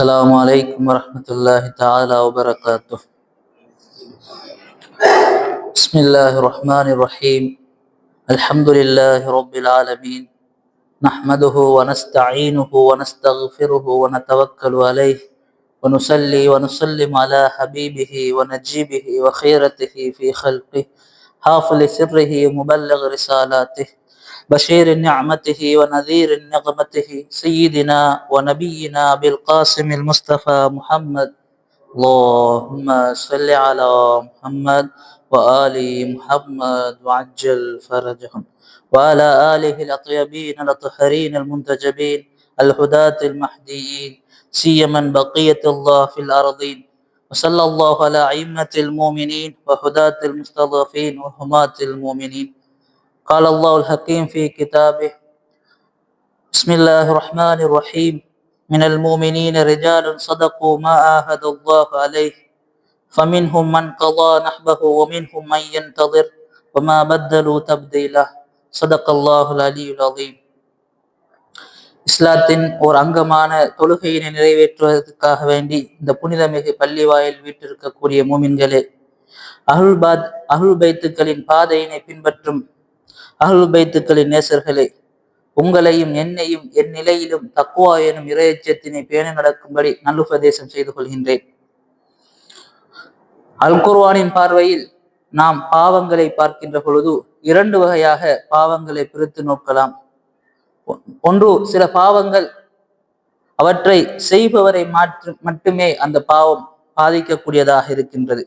السلام عليكم ورحمة الله تعالى وبركاته. بسم الله الرحمن الرحيم. الحمد لله رب العالمين، نحمده ونستعينه ونستغفره ونتوكل عليه، ونصلي ونسلم على حبيبه ونجيبه وخيرته في خلقه، حافظ سره ومبلغ رسالاته، بشير نعمته ونذير نقمته، سيدنا ونبينا بالقاسم المصطفى محمد. اللهم صل على محمد وآل محمد وعجل فرجهم، وعلى آله الأطيبين الأطهرين المنتجبين الهداة المهديين، سيما بقية الله في الأرضين. وصلى الله على أئمة المؤمنين وهداة المستضعفين وحماة المؤمنين. قال الله الحكيم في كتابه: بسم الله الرحمن الرحيم. من المؤمنين رجال صدقوا ما عاهدوا الله عليه، فمنهم من قضى نحبه ومنهم من ينتظر وما بدلوا تبديلا. صدق الله العلي العظيم. இஸ்லாத்தின் ஒரு அங்கமான தொழுகையினை நிறைவேற்றுவதற்காக வேண்டி இந்த புனிதமிகு பள்ளி வாயில் வீட்டிருக்கக்கூடிய மூமின்களே, அஹ்லுல் பைத்துக்களின் பாதையினை பின்பற்றும் அஹ்லுல் பைத்துக்களின் நேசர்களே, உங்களையும் என்னையும் என் நிலையிலும் தக்வா எனும் இறையச்சத்தினை பேணி நடக்கும்படி நல்லுபதேசம் செய்து கொள்கின்றேன். அல் குர்ஆனின் பார்வையில் நாம் பாவங்களை பார்க்கின்ற பொழுது இரண்டு வகையாக பாவங்களை பிரித்து நோக்கலாம். ஒன்று, சில பாவங்கள் அவற்றை செய்பவரை மட்டுமே அந்த பாவம் பாதிக்கக்கூடியதாக இருக்கின்றது.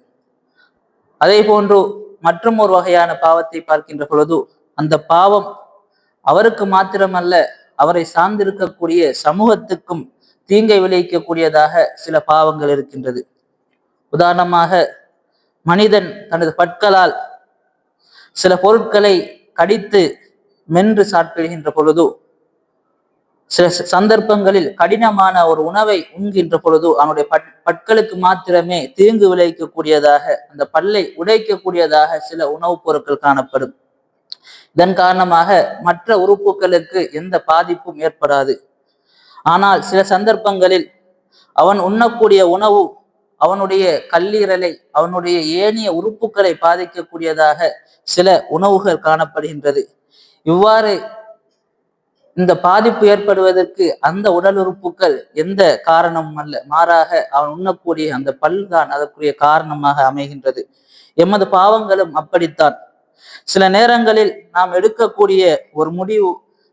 அதே போன்று மற்றும் ஒரு வகையான பாவத்தை பார்க்கின்ற பொழுது அந்த பாவம் அவருக்கு மாத்திரமல்ல, அவரை சார்ந்திருக்கக்கூடிய சமூகத்துக்கும் தீங்கை விளைவிக்கக்கூடியதாக சில பாவங்கள் இருக்கின்றது. உதாரணமாக, மனிதன் தனது பற்களால் சில பொருட்களை கடித்து மென்று சாப்பிடுகின்ற பொழுது, சில சந்தர்ப்பங்களில் கடினமான ஒரு உணவை உண்கின்ற பொழுது அவனுடைய பற்களுக்கு மாத்திரமே தீங்கு விளைவிக்கக்கூடியதாக, அந்த பல்லை உடைக்கக்கூடியதாக சில உணவுப் பொருட்கள் காணப்படும். இதன் காரணமாக மற்ற உறுப்புகளுக்கு எந்த பாதிப்பும் ஏற்படாது. ஆனால் சில சந்தர்ப்பங்களில் அவன் உண்ணக்கூடிய உணவு அவனுடைய கல்லீரலை, அவனுடைய ஏனைய உறுப்புகளை பாதிக்கக்கூடியதாக சில உணவுகள் காணப்படுகின்றது. இவ்வாறு இந்த பாதிப்பு ஏற்படுவதற்கு அந்த உடல் உறுப்புகள் எந்த காரணமும் அல்ல, மாறாக அவன் உண்ணக்கூடிய அந்த பல்தான் அதற்குரிய காரணமாக அமைகின்றது. எமது பாவங்களும் அப்படித்தான். சில நேரங்களில் நாம் எடுக்கக்கூடிய ஒரு முடிவு,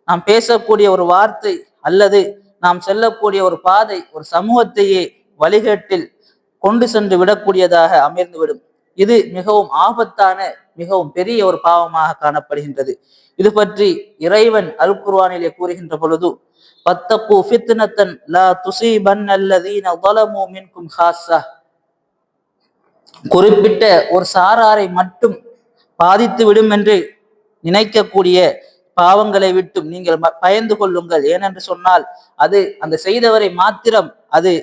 நாம் பேசக்கூடிய ஒரு வார்த்தை, அல்லது நாம் செல்லக்கூடிய ஒரு பாதை ஒரு சமூகத்தையே வழிகேட்டில் கொண்டு சென்று விடக்கூடியதாக அமர்ந்துவிடும். இது மிகவும் ஆபத்தான, மிகவும் பெரிய ஒரு பாவமாக காணப்படுகின்றது. இது பற்றி இறைவன் அல் குர்ஆனிலே கூறுகின்ற பொழுது, பத்தகு ஃபித்னத்தன் லா துஸீபன்னல்லதீன ஸலமூ மின்கும் ஹாஸா, குறிப்பிட்ட ஒரு சாராரை மட்டும் பாதித்து விடும் என்று நினைக்கக்கூடிய பாவங்களை விட்டும் நீங்கள் பயந்து கொள்ளுங்கள். ஏனென்று சொன்னால் அது அந்த செய்தவரை மாத்திரம் அது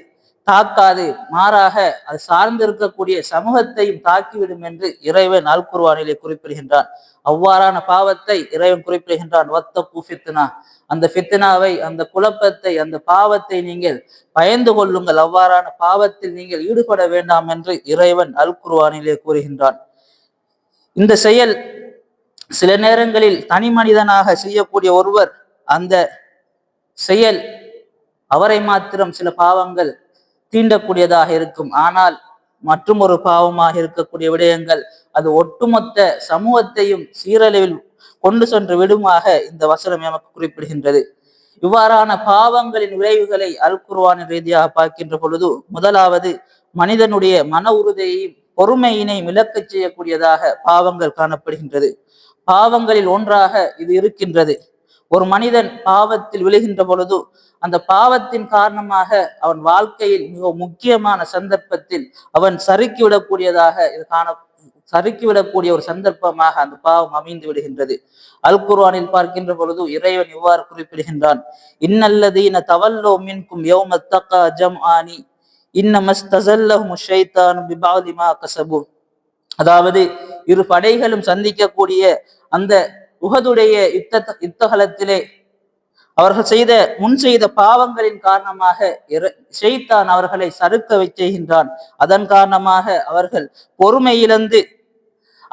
தாக்காது, மாறாக அது சார்ந்திருக்கக்கூடிய சமூகத்தையும் தாக்கிவிடும் என்று இறைவன் அல் குர்ஆனிலே குறிப்பிடுகின்றான். அவ்வாறான பாவத்தை இறைவன் குறிப்பிடுகின்றான். வத்தகு ஃபித்னா, அந்த ஃபித்னாவை, அந்த குழப்பத்தை, அந்த பாவத்தை நீங்கள் பயந்து கொள்ளுங்கள், அவ்வாறான பாவத்தில் நீங்கள் ஈடுபட வேண்டாம் என்று இறைவன் அல் குர்ஆனிலே கூறுகின்றான். இந்த செயல் சில நேரங்களில் தனி மனிதனாக செய்யக்கூடிய ஒருவர், அந்த செயல் அவரை மாத்திரம் சில பாவங்கள் தீண்டக்கூடியதாக இருக்கும். ஆனால் மற்றும் ஒரு பாவமாக இருக்கக்கூடிய விடயங்கள் அது ஒட்டுமொத்த சமூகத்தையும் சீரழிவில் கொண்டு சென்று விடுமாக இந்த வசனம் எமக்கு குறிப்பிடுகின்றது. இவ்வாறான பாவங்களின் விளைவுகளை அல் குர்ஆனின் ரீதியாக பார்க்கின்ற பொழுது, முதலாவது மனிதனுடைய மன உறுதியையும் பொறுமையினை விளக்கச் செய்யக்கூடியதாக பாவங்கள் காணப்படுகின்றது. பாவங்களில் ஒன்றாக இது இருக்கின்றது. ஒரு மனிதன் பாவத்தில் விழுகின்ற பொழுது அந்த பாவத்தின் காரணமாக அவன் வாழ்க்கையில் மிக முக்கியமான சந்தர்ப்பத்தில் அவன் சறுக்கிவிடக்கூடியதாக இது சறுக்கிவிடக்கூடிய ஒரு சந்தர்ப்பமாக அந்த பாவம் அமைந்து விடுகின்றது. அல் குர்ஆனில் பார்க்கின்ற பொழுது இறைவன் இவ்வாறு குறிப்பிடுகின்றான்: இன்னல்லதீன தவல்லோ மின்கும் யௌம தகா ஜம்ஆனி இன்னமஸ்தஸல்லஹும் ஷைத்தானு பிபஅதி மா கஸபு. அதாவது இரு படைகளும் சந்திக்கக்கூடிய அந்த உஹதுடைய யுத்தகலத்திலே அவர்கள் முன் செய்த பாவங்களின் காரணமாக ஷைத்தான் அவர்களை சறுக்க செய்கின்றான். அதன் காரணமாக அவர்கள் பொறுமை இழந்து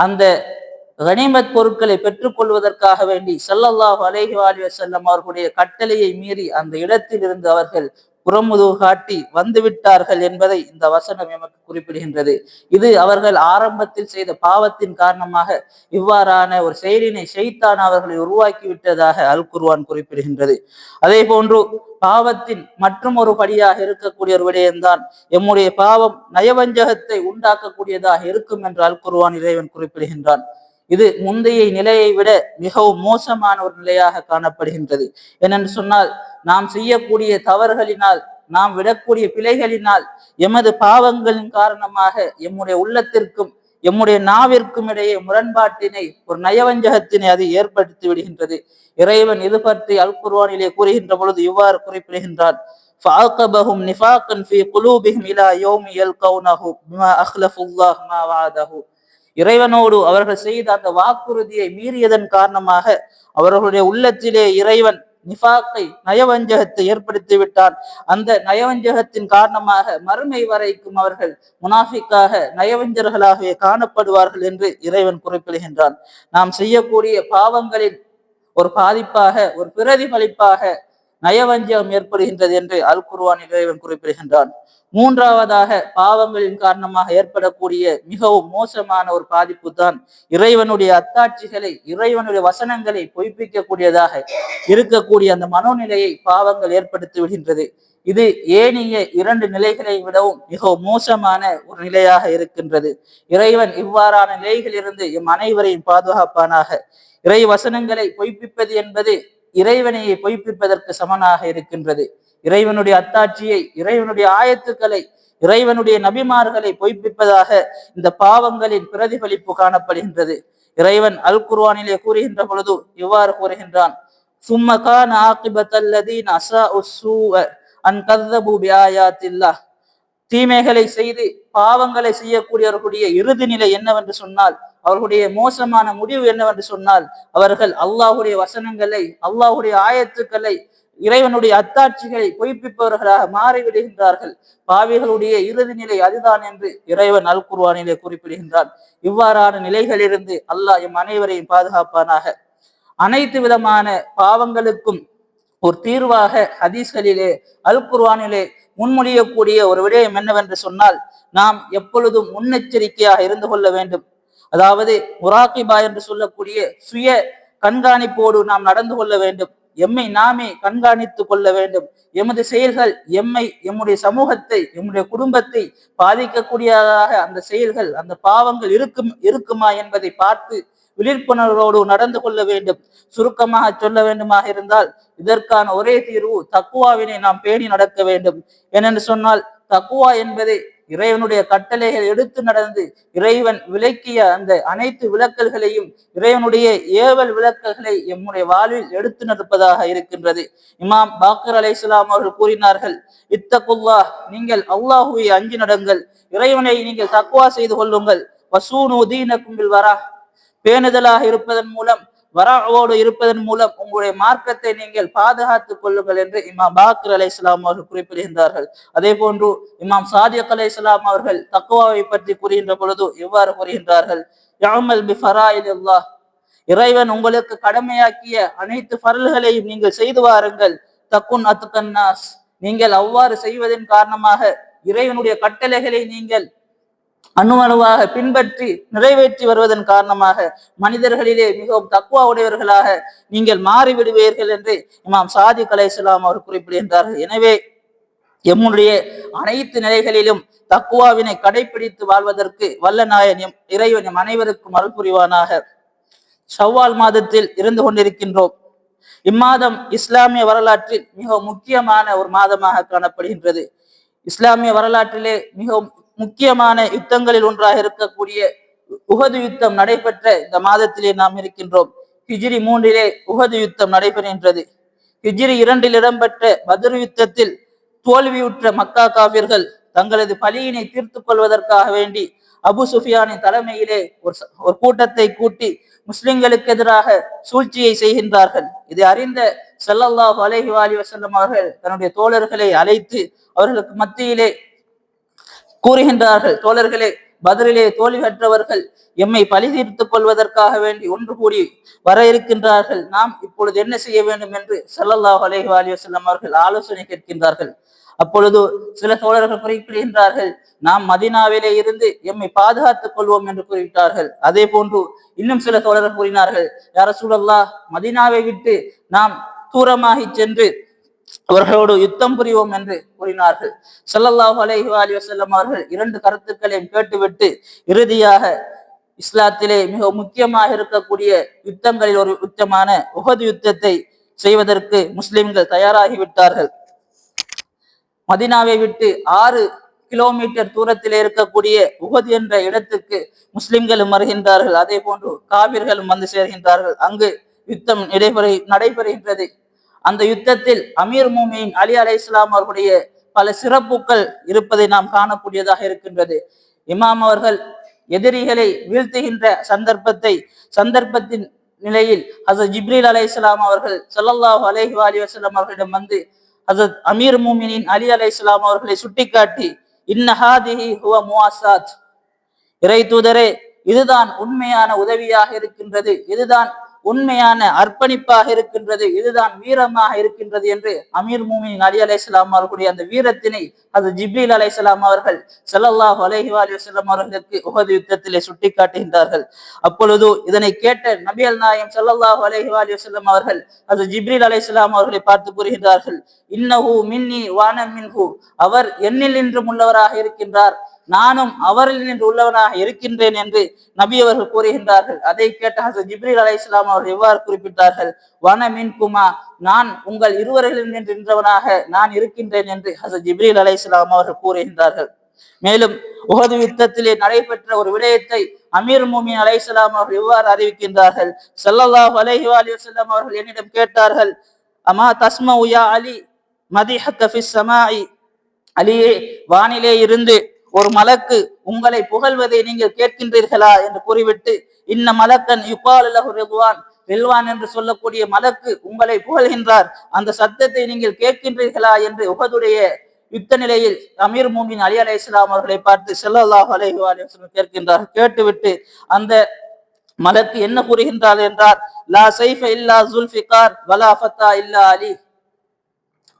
அந்த கனிமத் பொருட்களை பெற்றுக் கொள்வதற்காக வேண்டி ஸல்லல்லாஹு அலைஹி வஸல்லம் அவர்களுடைய கட்டளையை மீறி அந்த இடத்தில் இருந்து அவர்கள் புறமுதுகு காட்டி வந்து விட்டார்கள் என்பதை இந்த வசனம் எமக்கு குறிப்பிடுகின்றது. இது அவர்கள் ஆரம்பத்தில் செய்த பாவத்தின் காரணமாக இவ்வாறான ஒரு செயலினை ஷைத்தான் அவர்களை உருவாக்கி விட்டதாக அல் குர்ஆன் குறிப்பிடுகின்றது. அதே போன்று பாவத்தின் மற்றும் ஒரு படியாக இருக்கக்கூடிய ஒரு விடயம்தான் எம்முடைய பாவம் நயவஞ்சகத்தை உண்டாக்கக்கூடியதாக இருக்கும் என்று அல் குர்ஆன் இறைவன் குறிப்பிடுகின்றான். இது முந்தைய நிலையை விட மிகவும் மோசமான ஒரு நிலையாக காணப்படுகின்றது. ஏனென்று சொன்னால் நாம் செய்யக்கூடிய தவறுகளினால், நாம் விடக்கூடிய பிழைகளினால், எமது பாவங்களின் காரணமாக எம்முடைய உள்ளத்திற்கும் எம்முடைய நாவிற்கும் இடையே முரண்பாட்டினை, ஒரு நயவஞ்சகத்தினை அது ஏற்படுத்தி விடுகின்றது. இறைவன் இது பற்றி அல் குர்ஆனிலே கூறுகின்ற பொழுது இவ்வாறு குறிப்பிடுகின்றான்: فَعَاقَبَهُمْ نِفَاقًا فِي قُلُوبِهِمْ إِلَى يَوْمِ يَلْقَوْنَهُ بِمَا أَخْلَفُوا اللَّهَ مَا وَعَدَهُ. இறைவனோடு அவர்கள் செய்த அந்த வாக்குறுதியை மீறியதன் காரணமாக அவர்களுடைய உள்ளத்திலே இறைவன் நிஃபாக்கை, நயவஞ்சகத்தை ஏற்படுத்தி விட்டான். அந்த நயவஞ்சகத்தின் காரணமாக மறுமை வரைக்கும் அவர்கள் முனாஃபிக்காக, நயவஞ்சர்களாகவே காணப்படுவார்கள் என்று இறைவன் குறிப்பிடுகின்றான். நாம் செய்யக்கூடிய பாவங்களின் ஒரு பாதிப்பாக, ஒரு பிரதிபலிப்பாக நயவஞ்சகம் ஏற்படுகின்றது என்று அல் குர்ஆன் இறைவன் குறிப்பிடுகின்றான். மூன்றாவதாக பாவங்களின் காரணமாக ஏற்படக்கூடிய மிகவும் மோசமான ஒரு பாதிப்பு தான் இறைவனுடைய அத்தாட்சிகளை, இறைவனுடைய வசனங்களை பொய்ப்பிக்கக்கூடியதாக இருக்கக்கூடிய அந்த மனோநிலையை பாவங்கள் ஏற்படுத்தி விடுகின்றது. இது ஏனைய இரண்டு நிலைகளை விடவும் மிகவும் மோசமான ஒரு நிலையாக இருக்கின்றது. இறைவன் இவ்வாறான நிலைகளிலிருந்து எம் அனைவரையும் பாதுகாப்பானாக. இறை வசனங்களை பொய்ப்பிப்பது என்பது இறைவனையை பொய்ப்பிப்பதற்கு சமனாக இருக்கின்றது. இறைவனுடைய அத்தாட்சியை, இறைவனுடைய ஆயத்துக்களை, இறைவனுடைய நபிமார்களை பொய்ப்பிப்பதாக இந்த பாவங்களின் பிரதிபலிப்பு காணப்படுகின்றது. இறைவன் அல் குர்ஆனிலே கூறுகின்ற பொழுது இவ்வாறு கூறுகின்றான்: ثُمَّ كَانَ عَاقِبَةَ الَّذِينَ أَسَاءُوا السُّوءَ أَنْ كَذَّبُوا بِآيَاتِ اللَّهِ. தீமைகளை செய்து பாவங்களை செய்யக்கூடியவர்களுடைய இறுதி நிலை என்னவென்று சொன்னால், அவர்களுடைய மோசமான முடிவு என்னவென்று சொன்னால், அவர்கள் அல்லாஹுடைய வசனங்களை, அல்லாஹுடைய ஆயத்துக்களை, இறைவனுடைய அத்தாட்சிகளை பொய்ப்பிப்பவர்களாக மாறிவிடுகின்றார்கள். பாவிகளுடைய இறுதி நிலை அதுதான் என்று இறைவன் அல் குர்ஆனிலே குறிப்பிடுகின்றான். இவ்வாறான நிலைகளிலிருந்து அல்லாஹ் எம் அனைவரையும் பாதுகாப்பானாக. அனைத்து விதமான பாவங்களுக்கும் ஒரு தீர்வாக ஹதீஸ்களிலே, அல் குர்ஆனிலே முன்மொழியக்கூடிய ஒரு விடயம் என்னவென்று சொன்னால், நாம் எப்பொழுதும் முன்னெச்சரிக்கையாக இருந்து கொள்ள வேண்டும். அதாவது முராகிபா என்று சொல்லக்கூடிய சுய கண்காணிப்போடு நாம் நடந்து கொள்ள வேண்டும். எம்மை நாமே கண்காணித்து கொள்ள வேண்டும். எமது செயல்கள் எம்முடைய சமூகத்தை, எம்முடைய குடும்பத்தை பாதிக்கக்கூடியதாக அந்த செயல்கள், அந்த பாவங்கள் இருக்குமா என்பதை பார்த்து விழிப்புணர்வோடு நடந்து கொள்ள வேண்டும். சுருக்கமாக சொல்ல வேண்டுமாக இருந்தால், இதற்கான ஒரே தீர்வு தக்குவாவினை நாம் பேணி நடக்க வேண்டும். ஏனென்று சொன்னால், தக்குவா என்பதை இறைவனுடைய கட்டளைகள் எடுத்து நடந்து இறைவன் விளக்கிய அந்த அனைத்து விளக்கல்களையும், இறைவனுடைய ஏவல் விளக்கல்களை எம்முடைய வாழ்வில் எடுத்து நடப்பதாக இருக்கின்றது. இமாம் பாக்கர் அலைஹிஸ்ஸலாம் அவர்கள் கூறினார்கள்: இத்தகுல்லாஹ், நீங்கள் அல்லாஹுவை அஞ்சி நடங்கள், இறைவனை நீங்கள் தக்குவா செய்து கொள்ளுங்கள். வசூனு தீனக்கும் பில் வரா, பேணுதலாக இருப்பதன் மூலம், வராவோடு இருப்பதன் மூலம் உங்களுடைய மார்க்கத்தை நீங்கள் பாதுகாத்துக் கொள்ளுங்கள் என்று இமாம் பாக்கர் அலைஹிஸ்ஸலாம் அவர்கள் குறிப்பிடுகின்றார்கள். அதே போன்று இமாம் சாதிக் அலைஹிஸ்ஸலாம் அவர்கள் தக்வாவை பற்றி கூறுகின்ற பொழுது எவ்வாறு கூறுகின்றார்கள்: யஅமல் பிஃபராயிலில்லாஹ், இறைவன் உங்களுக்கு கடமையாக்கிய அனைத்து ஃபர்ல்களையும் நீங்கள் செய்து வாருங்கள். தக்குன் அத்கன்னாஸ், நீங்கள் அவ்வாறு செய்வதன் காரணமாக இறைவனுடைய கட்டளைகளை நீங்கள் அணுவணுவாக பின்பற்றி நிறைவேற்றி வருவதன் காரணமாக மனிதர்களிலே மிகவும் தக்குவா உடையவர்களாக நீங்கள் மாறிவிடுவீர்கள் என்று இமாம் சாதிக் அலைஹிஸ்ஸலாம் அவர் குறிப்பிடுகின்றார்கள். எனவே எம்முடைய அனைத்து நிலைகளிலும் தக்குவாவினை கடைபிடித்து வாழ்வதற்கு வல்ல நாயன் இறைவன் எம் அனைவருக்கும் அருள் புரிவானாக. ஷவ்வால் மாதத்தில் இருந்து கொண்டிருக்கின்றோம். இம்மாதம் இஸ்லாமிய வரலாற்றில் மிக முக்கியமான ஒரு மாதமாக காணப்படுகின்றது. இஸ்லாமிய வரலாற்றிலே மிகவும் முக்கியமான யுத்தங்களில் ஒன்றாக இருக்கக்கூடிய உஹது யுத்தம் நடைபெற்ற இந்த மாதத்திலே நாம் இருக்கின்றோம். ஹிஜ்ரி 3 உஹது யுத்தம் நடைபெறுகின்றது. ஹிஜ்ரி 2 இடம்பெற்ற பத்ர் யுத்தத்தில் தோல்வியுற்ற மக்கா காபிர்கள் தங்களது பலியினை தீர்த்து கொள்வதற்காக வேண்டி அபு சுஃபியானின் தலைமையிலே ஒரு கூட்டத்தை கூட்டி முஸ்லிம்களுக்கு எதிராக சூழ்ச்சியை செய்கின்றார்கள். இதை அறிந்த ஸல்லல்லாஹு அலைஹி வஸல்லம் அவர்கள் தன்னுடைய தோழர்களை அழைத்து அவர்களுக்கு மத்தியிலே கூறுகின்றார்கள், தோழர்களே, பத்ரிலே தோல்வி பெற்றவர்கள் எம்மை பழி தீர்த்துக் கொள்வதற்காக வேண்டி ஒன்று கூடி வர இருக்கின்றார்கள். நாம் இப்பொழுது என்ன செய்ய வேண்டும் என்று ஸல்லல்லாஹு அலைஹி வஸல்லம் அவர்கள் ஆலோசனை கேட்கின்றார்கள். அப்பொழுது சில தோழர்கள் குறிப்பிடுகின்றார்கள், நாம் மதீனாவிலே இருந்து எம்மை பாதுகாத்துக் கொள்வோம் என்று குறிப்பிட்டார்கள். அதே போன்று இன்னும் சில தோழர்கள் கூறினார்கள், யா ரசூலல்லாஹ், மதீனாவை விட்டு நாம் தூரமாகி சென்று அவர்களோடு யுத்தம் புரிவோம் என்று கூறினார்கள். ஸல்லல்லாஹு அலைஹி வஸல்லம் அவர்கள் இரண்டு கருத்துக்களையும் கேட்டுவிட்டு இறுதியாக இஸ்லாத்திலே மிக முக்கியமாக இருக்கக்கூடிய யுத்தங்களில் ஒரு யுத்தமான உஹது யுத்தத்தை செய்வதற்கு முஸ்லிம்கள் தயாராகிவிட்டார்கள். மதீனாவை விட்டு 6 கிலோமீட்டர் தூரத்தில் இருக்கக்கூடிய உஹது என்ற இடத்துக்கு முஸ்லிம்களும் வருகின்றார்கள். அதே போன்று காவிர்களும் வந்து சேர்கின்றார்கள். அங்கு யுத்தம் நடைபெறுகின்றது. அந்த யுத்தத்தில் அமீர் மூமின் அலி அலைஹிஸ்ஸலாம் அவர்களுடைய பல சிறப்புகள் இருப்பதை நாம் காணக்கூடியதாக இருக்கின்றது. இமாம் அவர்கள் எதிரிகளை வீழ்த்துகின்ற சந்தர்ப்பத்தின் நிலையில் ஹஸரத் ஜிப்ரீல் அலைஹிஸ்ஸலாம் அவர்கள் ஸல்லல்லாஹு அலைஹி வஸல்லம் அவர்களிடம் வந்து ஹஸரத் அமீர் மூமினின் அலி அலைஹிஸ்ஸலாம் அவர்களை சுட்டிக்காட்டி, இன்ன ஹாதிஹி ஹுவ முவாசாத், இறை தூதரே, இதுதான் உண்மையான உதவியாக இருக்கின்றது, இதுதான் உண்மையான அர்ப்பணிப்பாக இருக்கின்றது, இதுதான் வீரமாக இருக்கின்றது என்று அமீர் மூமின் அலி அலைஹிஸ்ஸலாம் அவர்களுடைய அந்த வீரத்தினை அது ஜிப்ரீல் அலைஹிஸ்ஸலாம் அவர்கள் ஸல்லல்லாஹு அலைஹி வஸல்லம் அவர்களுக்கு உஹது யுத்தத்திலே சுட்டி காட்டுகின்றார்கள். அப்பொழுது இதனை கேட்ட நபிகள் நாயகம் ஸல்லல்லாஹு அலைஹி வஸல்லம் அவர்கள் அது ஜிப்ரீல் அலைஹிஸ்ஸலாம் அவர்களை பார்த்து கூறுகின்றார்கள், இன்னஹு மின்னி வான மின்ஹு, அவர் என்னில் நின்றும் உள்ளவராக இருக்கின்றார், நானும் அவரில் நின்று உள்ளவனாக இருக்கின்றேன் என்று நபி அவர்கள் கூறுகின்றார்கள். அதை கேட்ட ஹஸரத் ஜிப்ரீல் அலைஹிஸ்ஸலாம் அவர்கள் எவ்வாறு குறிப்பிட்டார்கள், வன மின்குமா, நான் உங்கள் இருவரில் நின்றவனாக நான் இருக்கின்றேன் என்று ஹஸரத் ஜிப்ரீல் அலைஹிஸ்ஸலாம் அவர்கள் கூறுகின்றார்கள். மேலும் உஹது யுத்தத்திலே நடைபெற்ற ஒரு விடயத்தை அமீர் மூமின் அலைஹிஸ்ஸலாம் அவர்கள் எவ்வாறு அறிவிக்கின்றார்கள், ஸல்லல்லாஹு அலைஹி வஸல்லம் அவர்கள் என்னிடம் கேட்டார்கள், அமா தஸ்மஉ யா அலி மதிஹக ஃபிஸ் ஸமாஇ, அலியே, வானிலே இருந்து ஒரு மலக்கு உங்களை புகழ்வதை நீங்கள் கேட்கின்றீர்களா என்று கூறிவிட்டு, இன்ன மலக்கன் யுகாலு லஹு ரிதுவான், ரில்வான் என்று சொல்லக்கூடிய மலக்கு உங்களை புகழ்கின்றார், அந்த சத்தத்தை நீங்கள் கேட்கின்றீர்களா என்று உஹதுடைய யுத்த நிலையில் அமீர் மூமின் அலி அலைஹிஸ்ஸலாம் அவர்களை பார்த்து ஸல்லல்லாஹு அலைஹி வஸல்லம் கேட்கின்றார். கேட்டுவிட்டு அந்த மலக்கு என்ன கூறுகின்றார் என்றார், லா சைஃப இல்லா ஸுல்ஃபிகார் வலா ஃபத்தா இல்லா அலி,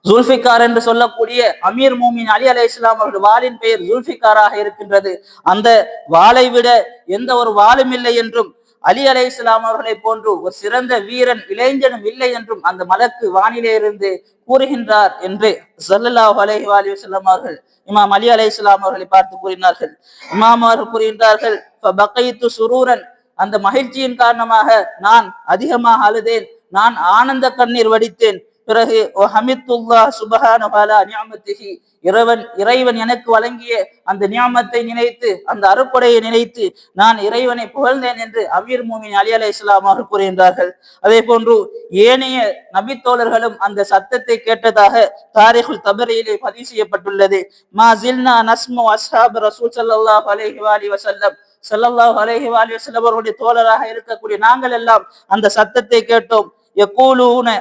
ஜுல்ஃபிகார் என்று சொல்லக்கூடிய அமீர் மூமின் அலி அலைஹிஸ்ஸலாம் அவர்கள் வாளின் பெயர் ஜுல்ஃபிகாராக இருக்கின்றது. அந்த வாளை விட எந்த ஒரு வாளும் இல்லை என்றும், அலி அலைஹிஸ்ஸலாம் அவர்களை போன்று ஒரு சிறந்த வீரன் இளைஞனும் இல்லை என்றும் அந்த மலக்கு வானிலே இருந்து கூறுகின்றார் என்று ஸல்லல்லாஹு அலைஹி வஸல்லம் அவர்கள் இமாம் அலி அலைஹிஸ்ஸலாம் அவர்களை பார்த்து கூறினார்கள். இமாம் அவர்கள் கூறுகின்றார்கள், ஃபபகைத்து சுரூரன், அந்த மகிழ்ச்சியின் காரணமாக நான் அதிகமாக அழுதேன், நான் ஆனந்த கண்ணீர் வடித்தேன். பிறகு இறைவன் எனக்கு வழங்கிய அந்த நியாமத்தை நினைத்து, அந்த அருப்படையை நினைத்து நான் இறைவனை புகழ்ந்தேன் என்று அமீர் மூமின் அலி அலைஹிஸ்ஸலாம் அவர்கள் கூறுகின்றார்கள். அதே போன்று ஏனைய நபித்தோழர்களும் அந்த சத்தத்தை கேட்டதாக தாரிகுல் தபரியிலே பதிவு செய்யப்பட்டுள்ளது. மா ஜில்னா நஸ்மு அஸ்ஹாப் ரசூல் ஸல்லல்லாஹு அலைஹி வஸல்லம், ஸல்லல்லாஹு அலைஹி வஸல்லம் அவர்களுடைய தோழராக இருக்கக்கூடிய நாங்கள் எல்லாம் அந்த சத்தத்தை கேட்டோம். யகூலூன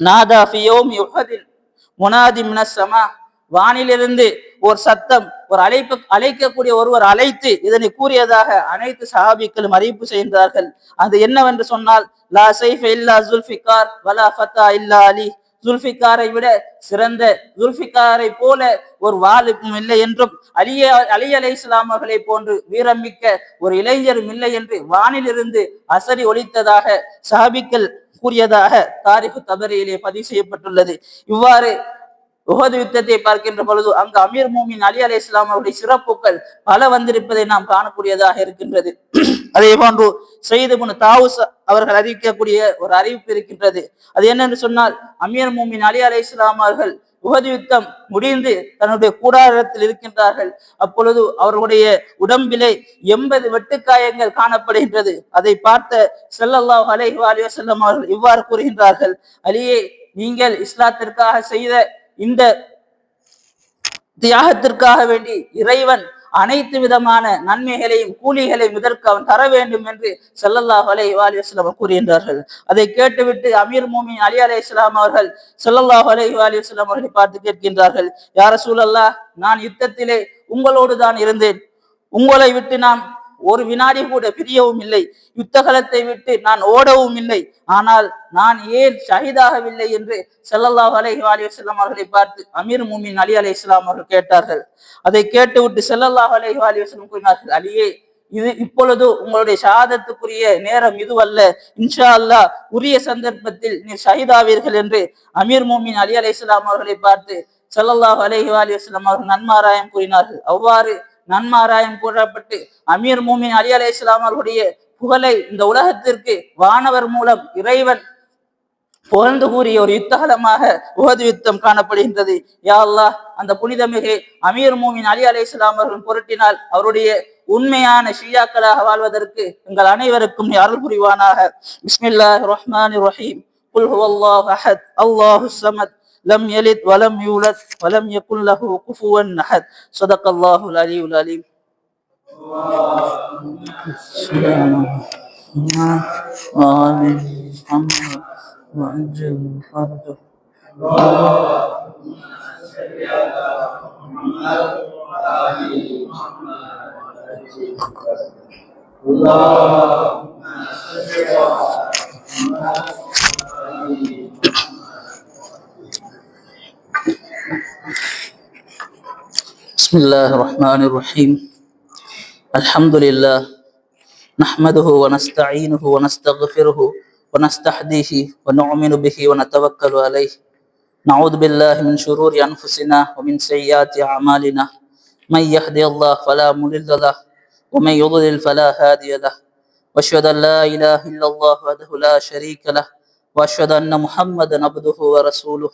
நாதா ஃபி யௌமி உஹதில் முனாதி மினஸ் ஸமா, வானிலிருந்து ஒரு சத்தம், ஒரு அழைக்கக்கூடிய ஒருவர் அழைத்து இதனை கூறியதாக அனைத்து சஹாபிக்களும் அறிவிப்பு செய்கின்றார்கள். அது என்னவென்று சொன்னால், லா சைஃப இல்லா ஸுல்ஃபிகார் வலா ஃபத்தா இல்லா அலி, ஜுல்ஃபிகாரை விட சிறந்த, ஜுல்ஃபிகாரை போல ஒரு வாளும் இல்லை என்றும், அலி அலைஹிஸ்ஸலாம் அவர்களை போன்று வீரமிக்க ஒரு இளைஞரும் இல்லை என்று வானிலிருந்து அசரி ஒலித்ததாக சஹாபிக்கள் கூறியதாக தாரிகு தபரியிலே பதிவு செய்யப்பட்டுள்ளது. இவ்வாறு உஹது யுத்தத்தை பார்க்கின்ற பொழுது அங்கு அமீர் மூமின் அலி அலைஹிஸ்ஸலாம் அவருடைய சிறப்புகள் பல வந்திருப்பதை நாம் காணக்கூடியதாக இருக்கின்றது. அதே போன்று சயீத் இப்னு தாவூஸ் அவர்கள் அறிவிக்கக்கூடிய ஒரு அறிவிப்பு இருக்கின்றது. அது என்னென்று சொன்னால், அமீர் மூமின் அலி அலைஹிஸ்ஸலாம் அவர்கள் உஹது யுத்தம் முடிந்து தன்னுடைய கூடாரத்தில் இருக்கின்றார்கள். அப்பொழுது அவர்களுடைய உடம்பிலே 80 வெட்டுக்காயங்கள் காணப்படுகின்றது. அதை பார்த்த ஸல்லல்லாஹு அலைஹி வஸல்லம் அவர்கள் இவ்வாறு கூறுகின்றார்கள், அலியே, நீங்கள் இஸ்லாத்திற்காக செய்த இந்த தியாகத்திற்காக வேண்டி இறைவன் அனைத்து விதமான நன்மைகளையும் கூலிகளையும் இதற்கு அவன் தர வேண்டும் என்று ஸல்லல்லாஹு அலைஹி வஸல்லம் கூறுகின்றார்கள். அதை கேட்டுவிட்டு அமீர் மோமின் அலி அலைஹிஸ்ஸலாம் அவர்கள் ஸல்லல்லாஹு அலைஹி வஸல்லம் அவர்களை பார்த்து கேட்கின்றார்கள், யா ரசூலல்லாஹ், நான் யுத்தத்திலே உங்களோடு தான் இருந்தேன், உங்களை விட்டு நான் ஒரு வினாடி கூட பிரியவும் இல்லை, யுத்தகலத்தை விட்டு நான் ஓடவும் இல்லை, ஆனால் நான் ஏன் ஷஹீதாகவில்லை என்று ஸல்லல்லாஹு அலைஹி வஸல்லம் அவர்களை பார்த்து அமீர் மோமின் அலி அலைஹிஸ்ஸலாம் அவர்கள் கேட்டார்கள். அதை கேட்டுவிட்டு ஸல்லல்லாஹு அலைஹி வஸல்லம் கூறினார்கள், அலியே, இது இப்பொழுது உங்களுடைய ஷஹாதத்துக்குரிய நேரம் இதுவல்ல, இன்ஷா அல்லாஹ் உரிய சந்தர்ப்பத்தில் நீ ஷஹீதாவீர்கள் என்று அமீர் மோமின் அலி அலைஹிஸ்ஸலாம் அவர்களை பார்த்து ஸல்லல்லாஹு அலைஹி வஸல்லம் அவர்கள் நன்மாராயம் கூறினார்கள். அவ்வாறு நன்மாராயம் கூறப்பட்டு அமீர் மோமின் அலி அலைஹிஸ்ஸலாம் அவர்களுடைய புகழை இந்த உலகத்திற்கு வானவர் மூலம் இறைவன் புகழ்ந்து கூறிய ஒரு யுத்தகலமாக உஹது யுத்தம் காணப்படுகின்றது. யா அல்லாஹ், அந்த புனிதமிகு அமீர் மோமின் அலி அலைஹிஸ்ஸலாம் அவர்கள் பொருட்டினால் அவருடைய உண்மையான ஷியாக்களாக வாழ்வதற்கு எங்கள் அனைவருக்கும் நீ அருள் புரிவானாக. பிஸ்மில்லாஹிர் ரஹ்மானிர் ரஹீம். குல் ஹுவல்லாஹு அஹத், அல்லாஹுஸ் ஸமத், லம் யலித் வலம் யூலத் வலம் யகுல் லஹு குஃபுவன் அஹத். ஸதகல்லாஹுல் அலியுல் அலீம். ஆமீன். وعجل فرجه. بسم الله الرحمن الرحيم. الحمد لله نحمده ونستعينه ونستغفره ونستهديه ونؤمن به ونتوكل عليه. نعوذ بالله من شرور أنفسنا ومن سيئات أعمالنا. من يهدي الله فلا مضل له ومن يضلل فلا هادي له. وأشهد أن لا إله إلا الله وحده لا شريك له وأشهد أن محمدا عبده ورسوله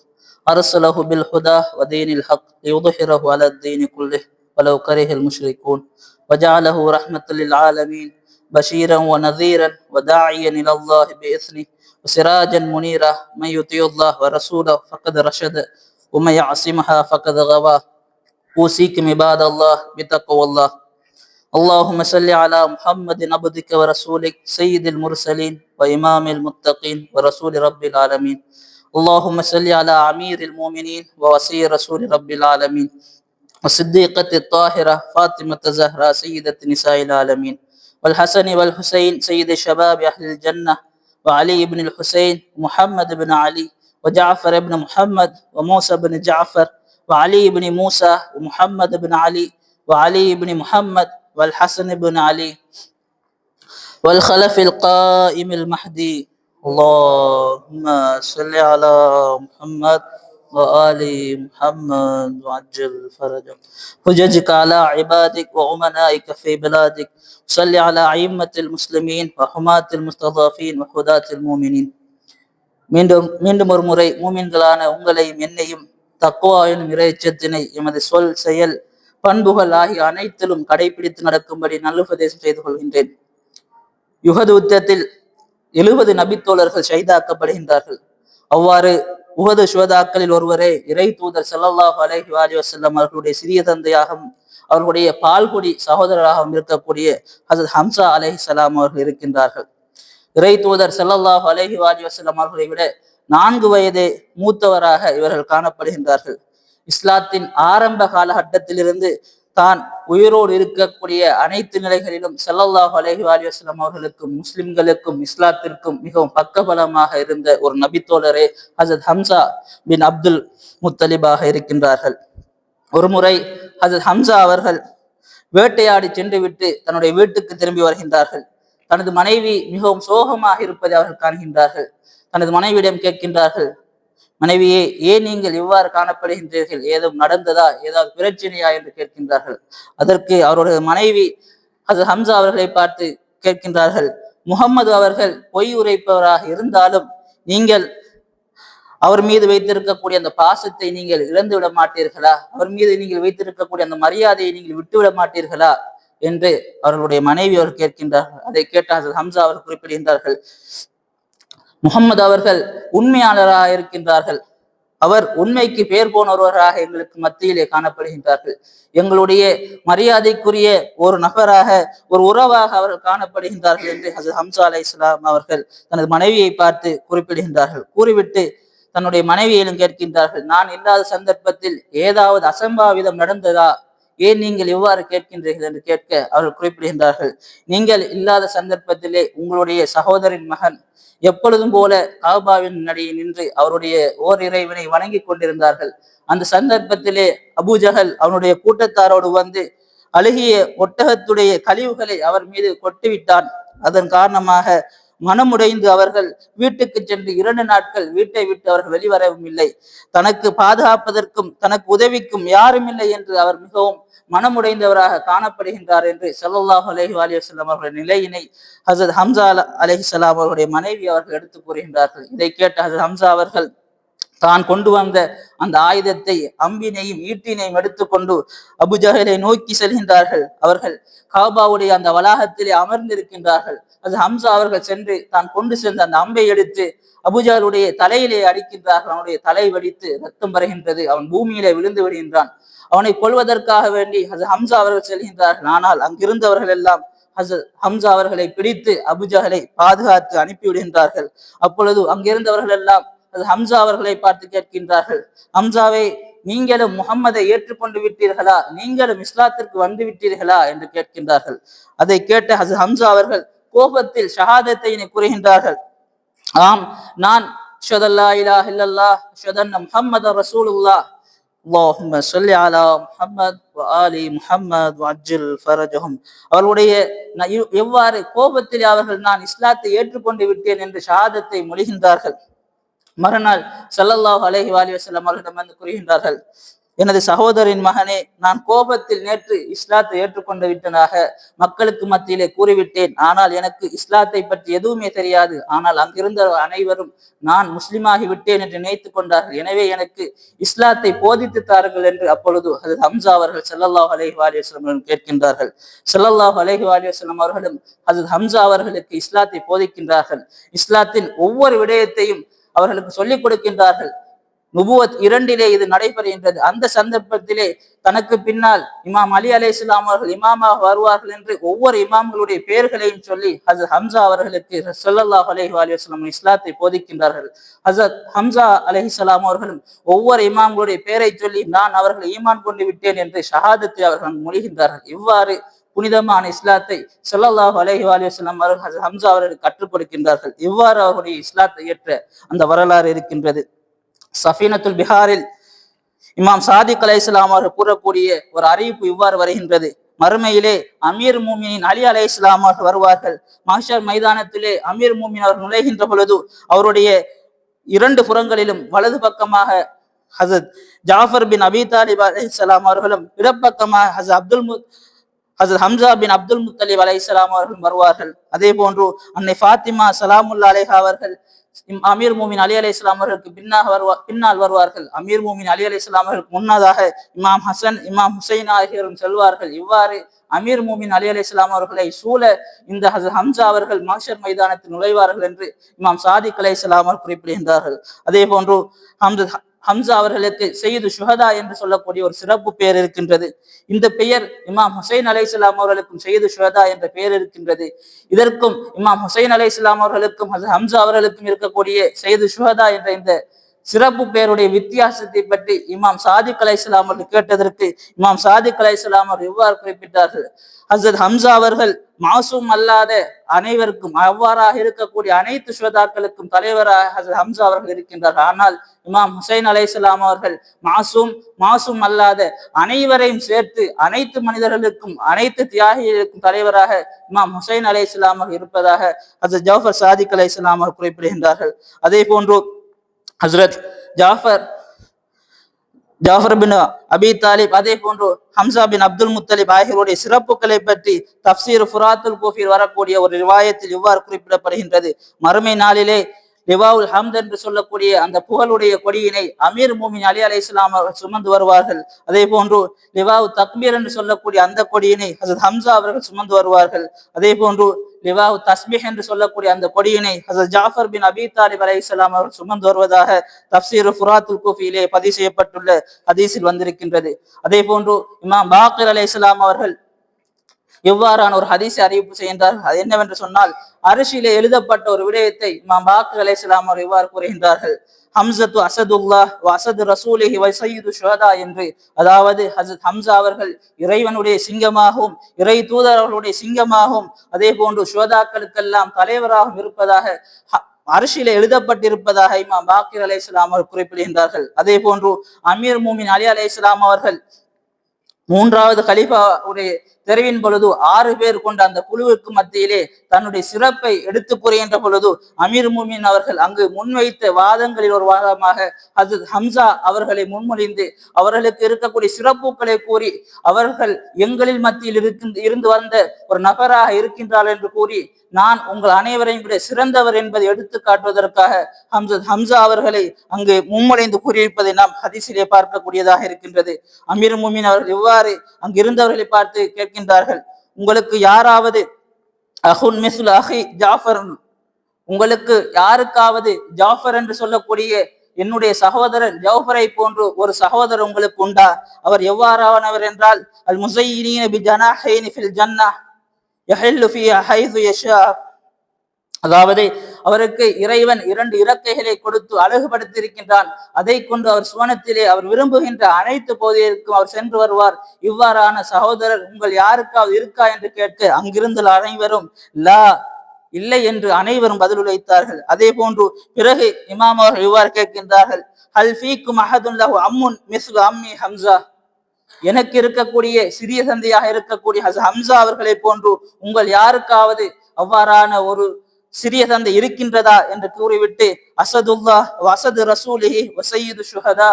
أرسله بالهدى ودين الحق ليظهره على الدين كله ولو كره المشركون وجعله رحمة للعالمين بشيرا ونذيرا وداعيا إلى الله بإذنه وسراجا منيرا. من يطيع الله ورسوله فقد رشد ومن يعصمها فقد غوى. أوصيكم عباد الله بتقوى الله. اللهم صل على محمد عبدك ورسولك سيد المرسلين وإمام المتقين ورسول رب العالمين. اللهم صل على أمير المؤمنين ووصي رسول رب العالمين والصديقة الطاهرة فاطمة الزهراء سيدة نساء العالمين والحسن والحسين سيد الشباب أهل الجنة وعلي بن الحسين ومحمد بن علي وجعفر بن محمد وموسى بن جعفر وعلي بن موسى ومحمد بن علي وعلي بن محمد والحسن بن علي والخلف القائم المهدي. اللهم صل على محمد وآل محمد وعجل فرجه. حججك على عبادك وأمنائك في بلادك. صل على أئمة المسلمين وحماة المستضعفين وحداة المؤمنين. மீண்டும் ஒரு முறை மூமின்களான உங்களையும் என்னையும் தக்வா எனும் இறைச்சத்தினை எமது சொல் செயல் பண்புகள் ஆகிய அனைத்திலும் கடைபிடித்து நடக்கும்படி நல்லுபதேசம் செய்து கொள்கின்றேன். யுஹது யுத்தத்தில் 70 நபித்தோழர்கள் ஷஹீதாக்கப்படுகின்றார்கள். அவ்வாறு உஹது சுஹதாக்களில் ஒருவரே இறை தூதர் ஸல்லல்லாஹு அலைஹி வஸல்லம் அவர்களுடைய சிறிய தந்தையாகவும் அவர்களுடைய பால்குடி சகோதரராகவும் இருக்கக்கூடிய ஹஸரத் ஹம்சா அலைஹிஸ்ஸலாம் அவர்கள் இருக்கின்றார்கள். இறை தூதர் ஸல்லல்லாஹு அலைஹி வஸல்லம் அவர்களை விட 4 வயதே மூத்தவராக இவர்கள் காணப்படுகின்றார்கள். இஸ்லாத்தின் ஆரம்ப காலகட்டத்திலிருந்து தான் உயிரோடு இருக்கக்கூடிய அனைத்து நிலைகளிலும் ஸல்லல்லாஹு அலைஹி வஸல்லம் அவர்களுக்கும் முஸ்லிம்களுக்கும் இஸ்லாத்திற்கும் மிகவும் பக்கபலமாக இருந்த ஒரு நபித்தோழரே ஹஸரத் ஹம்சா பின் அப்துல் முத்தலிபாக இருக்கின்றார்கள். ஒரு முறை ஹஸரத் ஹம்சா அவர்கள் வேட்டையாடி சென்று விட்டு தன்னுடைய வீட்டுக்கு திரும்பி வருகின்றார்கள். தனது மனைவி மிகவும் சோகமாக இருப்பதை அவர்கள் காண்கின்றார்கள். தனது மனைவியிடம் கேட்கின்றார்கள், மனைவியே, ஏன் நீங்கள் இவ்வாறு காணப்படுகின்றீர்கள், ஏதும் நடந்ததா, ஏதாவது பிரச்சனையா என்று கேட்கின்றார்கள். அதற்கு அவருடைய மனைவி ஹஸரத் ஹம்சா அவர்களை பார்த்து கேட்கின்றார்கள், முகம்மது அவர்கள் பொய் உரைப்பவராக இருந்தாலும் நீங்கள் அவர் மீது வைத்திருக்கக்கூடிய அந்த பாசத்தை நீங்கள் இழந்து விட மாட்டீர்களா, அவர் மீது நீங்கள் வைத்திருக்கக்கூடிய அந்த மரியாதையை நீங்கள் விட்டுவிட மாட்டீர்களா என்று அவர்களுடைய மனைவி அவர் கேட்கின்றார்கள். அதை கேட்ட ஹஸரத் ஹம்சா அவர்கள் குறிப்பிடுகின்றார்கள், முகம்மது அவர்கள் உண்மையாளராக இருக்கின்றார்கள், அவர் உண்மைக்கு பேர் போனவராக எங்களுக்கு மத்தியிலே காணப்படுகின்றார்கள். எங்களுடைய மரியாதைக்குரிய ஒரு நபராக, ஒரு உறவாக அவர்கள் காணப்படுகின்றார்கள் என்று ஹசரத் ஹம்சா அலைஹிஸ்ஸலாம் அவர்கள் தனது மனைவியை பார்த்து குறிப்பிடுகின்றார்கள். கூறிவிட்டு தன்னுடைய மனைவியிலும் கேட்கின்றார்கள், நான் இல்லாத சந்தர்ப்பத்தில் ஏதாவது அசம்பாவிதம் நடந்ததா, ஏன் நீங்கள் எவ்வாறு கேட்கின்றீர்கள் என்று கேட்க அவர்கள் குறிப்பிடுகின்றார்கள், நீங்கள் இல்லாத சந்தர்ப்பத்திலே உங்களுடைய சகோதரின் மகன் எப்பொழுதும் போல காபாவின் நடையை நின்று அவருடைய ஓர் இறைவனை வணங்கி கொண்டிருந்தார்கள். அந்த சந்தர்ப்பத்திலே அபூஜஹல் அவனுடைய கூட்டத்தாரோடு வந்து அழுகிய ஒட்டகத்துடைய கழிவுகளை அவர் மீது கொட்டிவிட்டான். அதன் காரணமாக மனமுடைந்து அவர்கள் வீட்டுக்கு சென்று 2 நாட்கள் வீட்டை விட்டு அவர்கள் வெளிவரவும் இல்லை. தனக்கு பாதுகாப்பதற்கும் தனக்கு உதவிக்கும் யாரும் இல்லை என்று அவர் மிகவும் மனமுடைந்தவராக காணப்படுகின்றார் என்று ஸல்லல்லாஹு அலைஹி வஸல்லம் அவர்களுடைய நிலையினை ஹசரத் ஹம்சா அலைஹிஸ்ஸலாம் அவர்களுடைய மனைவி அவர்கள் எடுத்து கூறுகின்றார்கள். இதை கேட்ட ஹசரத் ஹம்சா அவர்கள் தான் கொண்டு வந்த அந்த ஆயுதத்தை, அம்பினையும் ஈட்டினையும் எடுத்துக்கொண்டு அபூஜஹலை நோக்கி செல்கின்றார்கள். அவர்கள் காபாவுடைய அந்த வளாகத்திலே அமர்ந்திருக்கின்றார்கள். அது ஹம்சா அவர்கள் சென்று தான் கொண்டு சென்ற அந்த அம்பை எடுத்து அபூஜஹலுடைய தலையிலே அடிக்கின்றார்கள். அவனுடைய தலை வெடித்து ரத்தம் வருகின்றது. அவன் பூமியிலே விழுந்து விடுகின்றான். அவனை கொல்வதற்காக வேண்டி ஹசரத் ஹம்சா அவர்கள் செல்கின்றார்கள். ஆனால் அங்கிருந்தவர்கள் எல்லாம் ஹசரத் ஹம்சா அவர்களை பிடித்து அபூஜஹலை பாதுகாத்து அனுப்பிவிடுகின்றார்கள். அப்பொழுது அங்கிருந்தவர்கள் எல்லாம் ஹம்சா அவர்களை பார்த்து கேட்கின்றார்கள், ஹம்சாவை, நீங்களும் முகம்மதை ஏற்றுக்கொண்டு விட்டீர்களா, நீங்களும் இஸ்லாத்திற்கு வந்து விட்டீர்களா என்று கேட்கின்றார்கள். அதை கேட்ட ஹசரத் ஹம்சா அவர்கள் கோபத்தில் ஷஹாதத்தை கூறுகின்றார்கள், ஆம், நான் அஷ்ஹது அல்லா இலாஹ இல்லல்லாஹ் அஷ்ஹது அன்ன முஹம்மதர் ரசூலுல்லாஹ் அல்லாஹும்ம ஸல்லி அலா முஹம்மத் வ ஆலி முஹம்மத் வ அஜ்ஜில் ஃபரஜஹும். அவர்களுடைய எவ்வாறு கோபத்தில் அவர்கள் நான் இஸ்லாத்தை ஏற்றுக்கொண்டு விட்டேன் என்று ஷஹாதத்தை மொழிகின்றார்கள். மறுநாள் ஸல்லல்லாஹு அலைஹி வஸல்லம் அவர்களிடம் வந்து கூறுகின்றார்கள், எனது சகோதரின் மகனே, நான் கோபத்தில் நேற்று இஸ்லாத்தை ஏற்றுக்கொண்டு விட்டதாக மக்களுக்கு மத்தியிலே கூறிவிட்டேன். ஆனால் எனக்கு இஸ்லாத்தை பற்றி எதுவுமே தெரியாது. ஆனால் அங்கிருந்த அனைவரும் நான் முஸ்லிமாகி விட்டேன் என்று நினைத்து கொண்டார்கள். எனவே எனக்கு இஸ்லாத்தை போதித்து தாருங்கள் என்று அப்பொழுது ஹஜ்ரத் ஹம்சா அவர்கள் ஸல்லல்லாஹு அலைஹி வஸல்லம் கேட்கின்றார்கள். ஸல்லல்லாஹு அலைஹி வஸல்லம் அவர்களும் ஹஜ்ரத் ஹம்சா அவர்களுக்கு இஸ்லாத்தை போதிக்கின்றார்கள். இஸ்லாத்தின் ஒவ்வொரு விடயத்தையும் அவர்களுக்கு சொல்லிக் கொடுக்கின்றார்கள். நுபுவத் 2 இது நடைபெறுகின்றது. அந்த சந்தர்ப்பத்திலே தனக்கு பின்னால் இமாம் அலி அலைஹிஸ்ஸலாம் அவர்கள் இமாமாக வருவார்கள் என்று ஒவ்வொரு இமாம்களுடைய பெயர்களையும் சொல்லி ஹஜ்ரத் ஹம்சா அவர்களுக்கு ஸல்லல்லாஹு அலைஹி வஸல்லம் இஸ்லாத்தை போதிக்கின்றார்கள். ஹஜ்ரத் ஹம்சா அலைஹிஸ்ஸலாம் அவர்களும் ஒவ்வொரு இமாம்களுடைய பெயரை சொல்லி நான் அவர்களை ஈமான் கொண்டு விட்டேன் என்று ஷஹாதத்தை அவர்கள் மொழிகின்றார்கள். இவ்வாறு புனிதமான இஸ்லாத்தை ஸல்லல்லாஹு அலைஹி வஸல்லம் அவர்கள் ஹஜ்ரத் ஹம்சா அவர்களுக்கு கற்றுக் கொடுக்கின்றார்கள். இவ்வாறு அவருடைய இஸ்லாத்தை ஏற்ற அந்த வரலாறு இருக்கின்றது. சஃபீனத்துல் பிஹாரில் இமாம் சாதிக் அலைஹிஸ்ஸலாம் அவர்கள் கூறக்கூடிய ஒரு அறிவிப்பு இவ்வாறு வருகின்றது, மறுமையிலே அமீர் மூமினின் அலி அலைஹிஸ்ஸலாம் அவர்கள் வருவார்கள். மஹ்ஷர் மைதானத்திலே அமீர் மூமின் அவர்கள் நுழைகின்ற பொழுது அவருடைய 2 புறங்களிலும் வலது பக்கமாக ஹசரத் ஜாஃபர் பின் அபி தாலிப் அலைஹிஸ்ஸலாம் அவர்களும், இடப்பக்கமாக ஹசரத் ஹம்சா பின் அப்துல் முத்தலிப் அலைஹிஸ்ஸலாம் அவர்கள் வருவார்கள். அதே போன்று அன்னை ஃபாத்திமா ஸலாமுல்லாஹி அலைஹா அவர்கள் அமீர் மூமின் அலி அலைஹிஸ்ஸலாம் அவர்களுக்கு பின்னால் வருவார்கள். அமீர் மூமின் அலி அலைஹிஸ்ஸலாம் அவர்களுக்கு முன்னதாக இமாம் ஹசன், இமாம் ஹுசைன் ஆகியோரும் செல்வார்கள். இவ்வாறு அமீர் மூமின் அலி அலைஹிஸ்ஸலாம் அவர்களை சூழ இந்த ஹஜ்ரத் ஹம்சா அவர்கள் மஹ்ஷர் மைதானத்தில் நுழைவார்கள் என்று இமாம் சாதிக் அலைஹிஸ்ஸலாம் அவர்கள் குறிப்பிடுகின்றார்கள். அதே போன்று ஹம்சா அவர்களுக்கு சையது ஷுஹதா என்று சொல்லக்கூடிய ஒரு சிறப்பு பெயர் இருக்கின்றது. இந்த பெயர் இமாம் ஹுசைன் அலைஹிஸ்ஸலாம் அவர்களுக்கும் சையது ஷுஹதா என்ற பெயர் இருக்கின்றது. இதற்கும் இமாம் ஹுசைன் அலைஹிஸ்ஸலாம் அவர்களுக்கும் ஹம்சா அவர்களுக்கும் இருக்கக்கூடிய சையது ஷுஹதா என்ற இந்த சிறப்பு பெயருடைய வித்தியாசத்தை பற்றி இமாம் சாதிக் அலைஹிஸ்ஸலாம் அவர்கள் கேட்டதற்கு இமாம் சாதிக் அலைஹிஸ்ஸலாம் அவர்கள் இவ்வாறு குறிப்பிட்டார்கள், ஹஜ்ரத் ஹம்சா அவர்கள் மாசூம் அல்லாத அனைவருக்கும், அவ்வாறாக இருக்கக்கூடிய அனைத்து ஷுஹதாக்களுக்கும் தலைவராக ஹஜ்ரத் ஹம்சா அவர்கள் இருக்கின்றார்கள். ஆனால் இமாம் ஹுசைன் அலைஹிஸ்ஸலாம் அவர்கள் மாசூம் அல்லாத அனைவரையும் சேர்த்து அனைத்து மனிதர்களுக்கும் அனைத்து தியாகிகளுக்கும் தலைவராக இமாம் ஹுசைன் அலைஹிஸ்ஸலாம் அவர்கள் இருப்பதாக ஹஜ்ரத் ஜாஃபர் சாதிக் அலைஹிஸ்ஸலாம் அவர்கள் குறிப்பிடுகின்றார்கள். அதே போன்று ஹஜ்ரத் ஜாஃபர் பின் அபி தாலிப், அதே போன்று ஹம்சா பின் அப்துல் முத்தலிப் ஆகியோருடைய சிறப்புகளை பற்றி தப்சீர் ஃபுராத்துல் கூஃபியில் வரக்கூடிய ஒரு ரிவாயத்தில் இவ்வாறு குறிப்பிடப்படுகின்றது, மறுமை நாளிலே லிவாவுல் ஹம்த் என்று சொல்லக்கூடிய அந்த புகழுடைய கொடியினை அமீர் மூமின் அலி அலைஹிஸ்ஸலாம் அவர்கள் சுமந்து வருவார்கள். அதே போன்று லிவாவு தக்பீர் என்று சொல்லக்கூடிய அந்த கொடியினை ஹசரத் ஹம்சா அவர்கள் சுமந்து வருவார்கள். அதே போன்று லிவாவு தஸ்பீஹ் என்று சொல்லக்கூடிய அந்த கொடியினை ஹசரத் ஜாஃபர் பின் அபி தாலிப் அலைஹிஸ்ஸலாம் அவர்கள் சுமந்து வருவதாக தஃப்சீர் ஃபுராத்துல் கூஃபியிலே பதிவு செய்யப்பட்டுள்ள ஹதீஸில் வந்திருக்கின்றது. அதே போன்று இமாம் பாக்கிர் அலைஹிஸ்ஸலாம் அவர்கள் எவ்வாறான ஒரு ஹதீஸை அறிவிப்பு செய்கின்றார்கள். அது என்னவென்று சொன்னால், அரிசியிலே எழுதப்பட்ட ஒரு விடயத்தை இமாம் பாக்கிர் அலைஹிஸ்ஸலாம் அவர் இவ்வாறு கூறுகின்றார்கள். ஹம்சத்து அசதுல்லாஹ் வ அசது ரசூலிஹி வ சய்யிது ஷுஹதா என்று, அதாவது ஹஜ்ரத் ஹம்சா அவர்கள் இறைவனுடைய சிங்கமாகவும் இறை தூதர்களுடைய சிங்கமாகவும் அதே போன்று ஷுஹதாக்களுக்கெல்லாம் தலைவராகவும் இருப்பதாக அரிசியில எழுதப்பட்டிருப்பதாக இமாம் பாக்கிர் அலைஹிஸ்ஸலாம் அவர்கள் குறிப்பிடுகின்றார்கள். அதே போன்று அமீர் மூமின் அலி அலைஹிஸ்ஸலாம் அவர்கள் மூன்றாவது கலீஃபாவுடைய தெரிவின் பொழுது 6 பேர் கொண்ட அந்த குழுவுக்கு மத்தியிலே தன்னுடைய சிறப்பை எடுத்து கூறுகின்ற பொழுது அமீர் மூமின் அவர்கள் அங்கு முன்வைத்த வாதங்களில் ஒரு வாதமாக ஹஜ்ரத் ஹம்சா அவர்களை முன்மொழிந்து அவர்களுக்கு இருக்கக்கூடிய சிறப்புகளை கூறி, அவர்கள் எங்களில் மத்தியில் இருந்து வந்த ஒரு நபராக இருக்கின்றார்கள் என்று கூறி, நான் உங்கள் அனைவரையும் விட சிறந்தவர் என்பதை எடுத்து காட்டுவதற்காக ஹம்சா அவர்களை அங்கு முன்மொழிந்து கூறியிருப்பதை நாம் ஹதீஸிலே பார்க்கக்கூடியதாக இருக்கின்றது. அமீர் மூமின் அவர்கள் இவ்வாறு அங்கிருந்தவர்களை பார்த்து கேட்கின்றார்கள், உங்களுக்கு யாராவது அஹுன் மிஸ்ல் அஹி ஜாஃபர், உங்களுக்கு யாருக்காவது ஜாஃபர் என்று சொல்லக்கூடிய என்னுடைய சகோதரர் ஜாஃபரை போன்று ஒரு சகோதரர் உங்களுக்கு உண்டா? அவர் எவ்வாறானவர் என்றால், அல் முஸையினீன பி ஜனாஹைனி ஃபில் ஜன்னah யஹல்லு ஃபீஹா ஹைது யஷா, அதாவது அவருக்கு இறைவன் 2 இறக்கைகளை கொடுத்து அழகுபடுத்தி இருக்கின்றான். அதை கொண்டு அவர் சுவனத்திலே அவர் விரும்புகின்ற அனைத்து பகுதிகளுக்கும் அவர் சென்று வருவார். இவ்வாறான சகோதரர் உங்கள் யாருக்காவது இருக்கா என்று கேட்க அங்கிருந்த அனைவரும் லா, இல்லை என்று அனைவரும் பதிலளித்தார்கள். அதே போன்று பிறகு இமாம் அவர்கள் இவ்வாறு கேட்கின்றார்கள், ஹல் ஃபீக்கும் அஹதுன் லஹு அம்முன் மிஸ்லு அம்மி ஹம்சா, எனக்கு இருக்கக்கூடிய சிறிய தந்தையாக இருக்கக்கூடிய ஹம்சா அவர்களை போன்று உங்கள் யாருக்காவது அவ்வாறான ஒரு சிறிய தந்தை இருக்கின்றதா என்று கூறிவிட்டு, அசதுல்லாஹ் வசது ரசூலிஹி வ சய்யிது ஷுஹதா,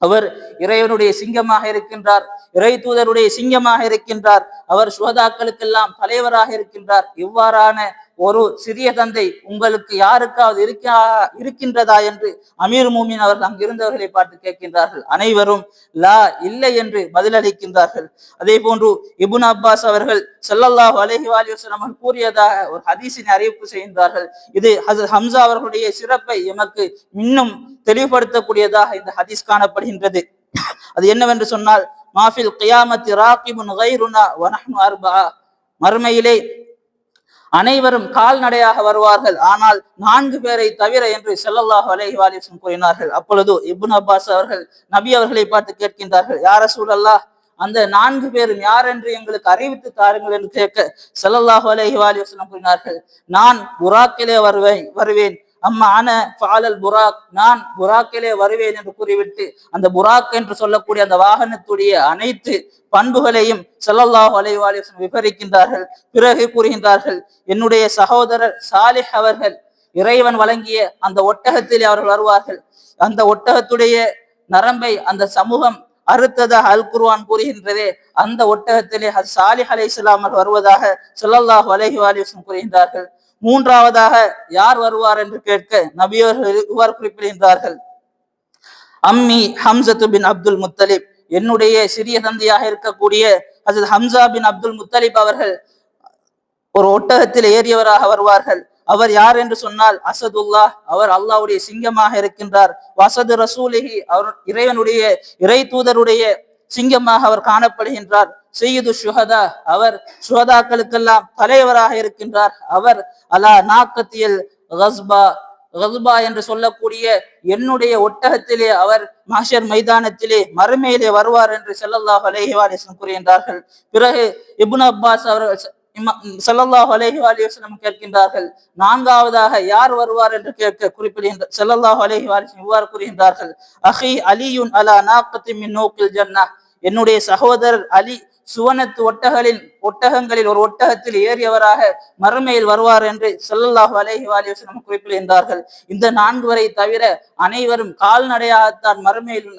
அவர் இறைவனுடைய சிங்கமாக இருக்கின்றார், இறை தூதருடைய சிங்கமாக இருக்கின்றார், அவர் சுஹதாக்களுக்கெல்லாம் தலைவராக இருக்கின்றார். இவ்வாறான ஒரு சிறிய தந்தை உங்களுக்கு யாருக்காவது இருக்கின்றதா என்று அமீர் மூமின் அவர்கள் அங்கிருந்தவர்களை பார்த்து கேட்கின்றார்கள். அனைவரும் லா, இல்லை என்று பதிலளிக்கின்றார்கள். அதே போன்று இப்னு அப்பாஸ் அவர்கள் ஸல்லல்லாஹு அலைஹி வஸல்லம் கூறியதாக ஒரு ஹதீஸினை அறிவிப்பு செய்கின்றார்கள். இது ஹஜ்ரத் ஹம்சா அவர்களுடைய சிறப்பை எமக்கு இன்னும் தெளிவுபடுத்தக்கூடியதாக இந்த ஹதீஸ் காணப்படுகின்றது. அது என்னவென்று சொன்னால், மாஃபில் கியாமத்தி ராகிபுன் கைருனா வ நஹ்னு அர்பஆ, மறுமையிலே அனைவரும் கால்நடையாக வருவார்கள், ஆனால் 4 பேரை தவிர என்று ஸல்லல்லாஹு அலைஹி வஸல்லம் கூறினார்கள். அப்பொழுது இப்னு அப்பாஸ் அவர்கள் நபி அவர்களை பார்த்து கேட்கின்றார்கள், யா ரசூலல்லாஹ், அந்த 4 பேரும் யார் என்று எங்களுக்கு அறிவித்து தாருங்கள் என்று கேட்க ஸல்லல்லாஹு அலைஹி வஸல்லம் கூறினார்கள், நான் புராக்கிலே வருவேன் அம்மா ஆன ஃபாலல் புராக், நான் புராக்கிலே வருவேன் என்று கூறிவிட்டு அந்த புராக் என்று சொல்லக்கூடிய அந்த வாகனத்துடைய அனைத்து பண்புகளையும் ஸல்லல்லாஹு அலைஹி வஸல்லம் விவரிக்கின்றார்கள். பிறகு கூறுகின்றார்கள், என்னுடைய சகோதரர் சாலிஹ் அவர்கள் இறைவன் வழங்கிய அந்த ஒட்டகத்திலே அவர்கள் வருவார்கள். அந்த ஒட்டகத்துடைய நரம்பை அந்த சமூகம் அறுத்ததாக அல் குர்ஆன் கூறுகின்றதே, அந்த ஒட்டகத்திலே சாலிஹ் அலைஹிஸ்ஸலாம் வருவதாக ஸல்லல்லாஹு அலைஹி வஸல்லம் கூறுகின்றார்கள். மூன்றாவதாக யார் வருவார் என்று கேட்க நபியவர்கள் இவ்வாறு குறிப்பிடுகின்றார்கள், அம்மி ஹம்சத்து பின் அப்துல் முத்தலிப், என்னுடைய சிறிய தந்தையாக இருக்கக்கூடிய ஹஜ்ரத் ஹம்சா பின் அப்துல் முத்தலிப் அவர்கள் ஒரு ஒட்டகத்தில் ஏறியவராக வருவார்கள். அவர் யார் என்று சொன்னால் அசதுல்லாஹ், அவர் அல்லாஹ்வுடைய சிங்கமாக இருக்கின்றார். வசது ரசூலிஹி, அவர் இறைவனுடைய இறை தூதருடைய சிங்கமாக அவர் காணப்படுகின்றார். சய்யிது ஷுஹதா, அவர் சுஹதாக்களுக்கெல்லாம் தலைவராக இருக்கின்றார். அவர் அலா நாக்கத்தியல் கஸ்பா என்று சொல்லக்கூடிய என்னுடைய ஒட்டகத்திலே அவர் மஹ்ஷர் மைதானத்திலே மறுமையிலே வருவார் என்று ஸல்லல்லாஹு அலைஹி வஸல்லம் கூறுகின்றார்கள். பிறகு இப்னு அப்பாஸ் அவர்கள் ஸல்லல்லாஹு அலைஹி வஸல்லம் கேட்கின்றார்கள், நான்காவதாக யார் வருவார் என்று கேட்க குறிப்பிடுகின்ற ஸல்லல்லாஹு அலைஹி வஸல்லம் இவ்வாறு கூறுகின்றார்கள், அஹி அலியுன் அலா நாக்கத்தி மின் நூக்கில் ஜன்னah, என்னுடைய சகோதரர் அலி சுவனத்து ஒட்டகங்களில் ஒரு ஒட்டகத்தில் ஏறியவராக மறுமையில் வருவார் என்று ஸல்லல்லாஹு அலைஹி வஸல்லம் குறிப்பிடுகின்றார்கள். இந்த 4 வரை தவிர அனைவரும் கால்நடையாகத்தான் மறுமையில்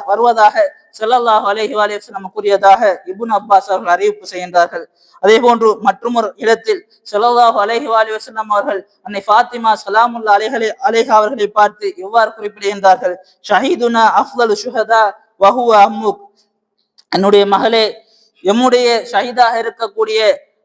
வருவதாக ஸல்லல்லாஹு அலைஹி வஸல்லம் கூறியதாக இப்னு அப்பாஸ் அவர்கள் அறிவிப்பு செய்கின்றார்கள். அதே போன்று மற்றொரு இடத்தில் ஸல்லல்லாஹு அலைஹி வஸல்லம் அவர்கள் அன்னை ஃபாத்திமா ஸலாமுல்லாஹி அலைஹா அவர்களை பார்த்து எவ்வாறு குறிப்பிடுகின்றார்கள், ஷஹீதுனா அஃலலு ஷுஹதா வஹுவ அம்முக், என்னுடைய மகளே, எம்முடைய ஷஹீதாக இருக்கக்கூடிய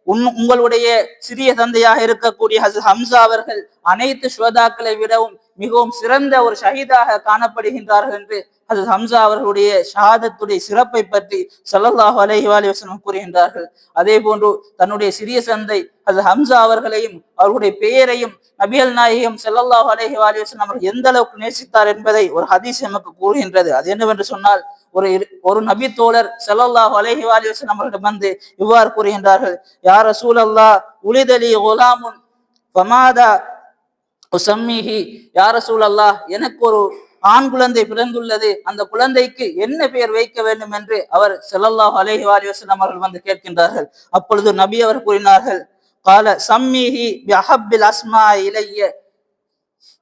உங்களுடைய சிறிய தந்தையாக இருக்கக்கூடிய ஹஸரத் ஹம்சா அவர்கள் அனைத்து ஷுஹதாக்களை விடவும் மிகவும் சிறந்த ஒரு ஷஹீதாக காணப்படுகின்றார்கள் என்று ஹஸரத் ஹம்சா அவர்களுடைய ஷஹாதத்துடைய சிறப்பை பற்றி ஸல்லல்லாஹு அலைஹி வஸல்லம் கூறுகின்றார்கள். அதே போன்று தன்னுடைய சிறிய தந்தை ஹஸரத் ஹம்சா அவர்களையும் அவர்களுடைய பெயரையும் நபிகள் நாயகம் ஸல்லல்லாஹு அலைஹி வஸல்லம் அவர்கள் எந்த அளவுக்கு நேசித்தார் என்பதை ஒரு ஹதீஸ் நமக்கு கூறுகின்றது. அது என்னவென்று சொன்னால், ஒரு நபி தோழர் ஸல்லல்லாஹு அலைஹி வஸல்லம் அவர்களிடம் வந்து இவ்வாறு கூறுகின்றார்கள், யா ரசூலல்லாஹ் உலிதலி குலாமுன் ஃபமாதா உஸம்மிஹி, யா ரசூலல்லாஹ் எனக்கு ஒரு ஆண் குழந்தை பிறந்துள்ளது, அந்த குழந்தைக்கு என்ன பெயர் வைக்க வேண்டும் என்று அவர் ஸல்லல்லாஹு அலைஹி வஸல்லம் அவர்கள் வந்து கேட்கின்றார்கள். அப்பொழுது நபி அவர் கூறினார்கள், கால சம்மிஹி பி அஹப்பில் அஸ்மா இலைய,